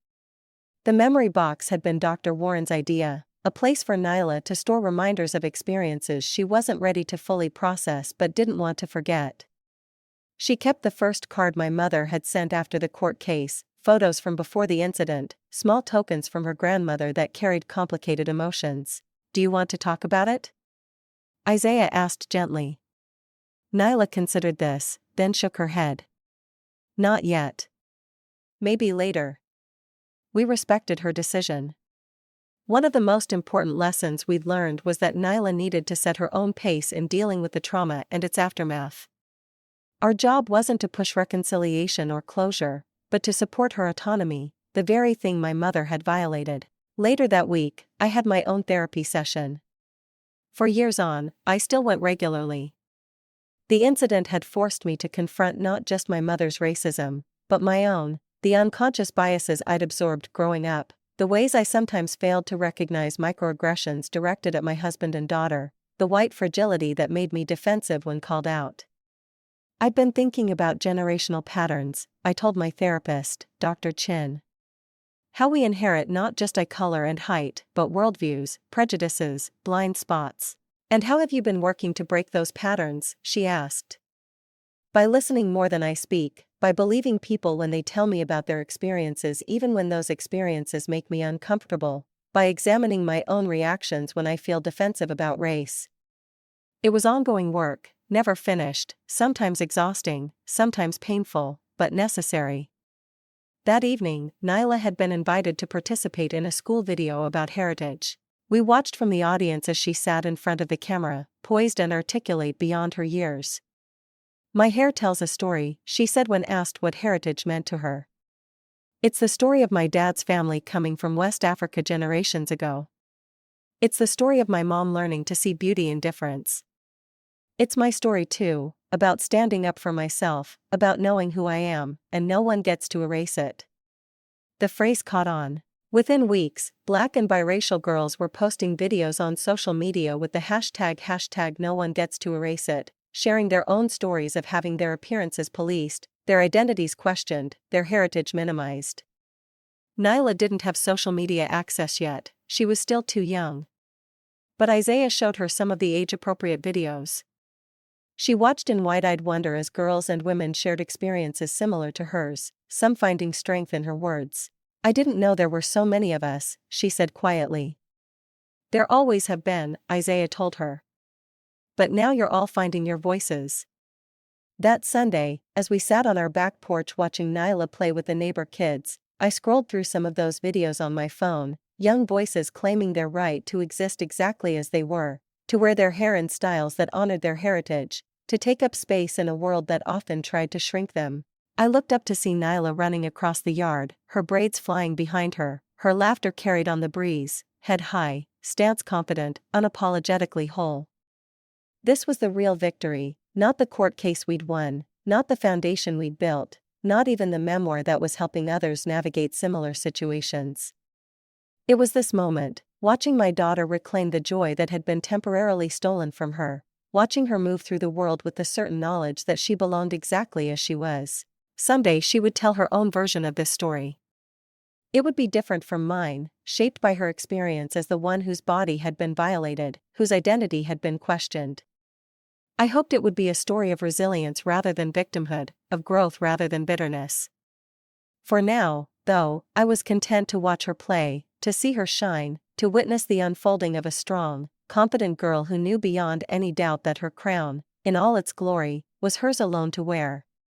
The memory box had been Dr. Warren's idea, a place for Nyla to store reminders of experiences she wasn't ready to fully process but didn't want to forget. She kept the first card my mother had sent after the court case, photos from before the incident, small tokens from her grandmother that carried complicated emotions. "Do you want to talk about it?" Isaiah asked gently. Nyla considered this, then shook her head. "Not yet. Maybe later." We respected her decision. One of the most important lessons we'd learned was that Nyla needed to set her own pace in dealing with the trauma and its aftermath. Our job wasn't to push reconciliation or closure, but to support her autonomy, the the very thing my mother had violated. Later that week, I had my own therapy session. For years on, I still went regularly. The incident had forced me to confront not just my mother's racism, but my own, the unconscious biases I'd absorbed growing up, the ways I sometimes failed to recognize microaggressions directed at my husband and daughter, the white fragility that made me defensive when called out. I'd been thinking about generational patterns, I told my therapist, Dr. Chin. How we inherit not just eye color and height, but worldviews, prejudices, blind spots. And how have you been working to break those patterns, she asked. By listening more than I speak, by believing people when they tell me about their experiences even when those experiences make me uncomfortable, by examining my own reactions when I feel defensive about race. It was ongoing work, never finished, sometimes exhausting, sometimes painful, but necessary. That evening, Nyla had been invited to participate in a school video about heritage. We watched from the audience as she sat in front of the camera, poised and articulate beyond her years. "My hair tells a story," she said when asked what heritage meant to her. "It's the story of my dad's family coming from West Africa generations ago. It's the story of my mom learning to see beauty in difference. It's my story too, about standing up for myself, about knowing who I am, and no one gets to erase it." The phrase caught on. Within weeks, Black and biracial girls were posting videos on social media with the hashtag no one gets to erase it, sharing their own stories of having their appearances policed, their identities questioned, their heritage minimized. Nyla didn't have social media access yet, she was still too young. But Isaiah showed her some of the age-appropriate videos. She watched in wide-eyed wonder as girls and women shared experiences similar to hers, some finding strength in her words. "I didn't know there were so many of us," she said quietly. "There always have been," Isaiah told her. "But now you're all finding your voices." That Sunday, as we sat on our back porch watching Nyla play with the neighbor kids, I scrolled through some of those videos on my phone, young voices claiming their right to exist exactly as they were, to wear their hair in styles that honored their heritage, to take up space in a world that often tried to shrink them. I looked up to see Nyla running across the yard, her braids flying behind her, her laughter carried on the breeze, head high, stance confident, unapologetically whole. This was the real victory, not the court case we'd won, not the foundation we'd built, not even the memoir that was helping others navigate similar situations. It was this moment, watching my daughter reclaim the joy that had been temporarily stolen from her, watching her move through the world with the certain knowledge that she belonged exactly as she was. Someday she would tell her own version of this story. It would be different from mine, shaped by her experience as the one whose body had been violated, whose identity had been questioned. I hoped it would be a story of resilience rather than victimhood, of growth rather than bitterness. For now, though, I was content to watch her play, to see her shine, to witness the unfolding of a strong, confident girl who knew beyond any doubt that her crown, in all its glory, was hers alone to wear.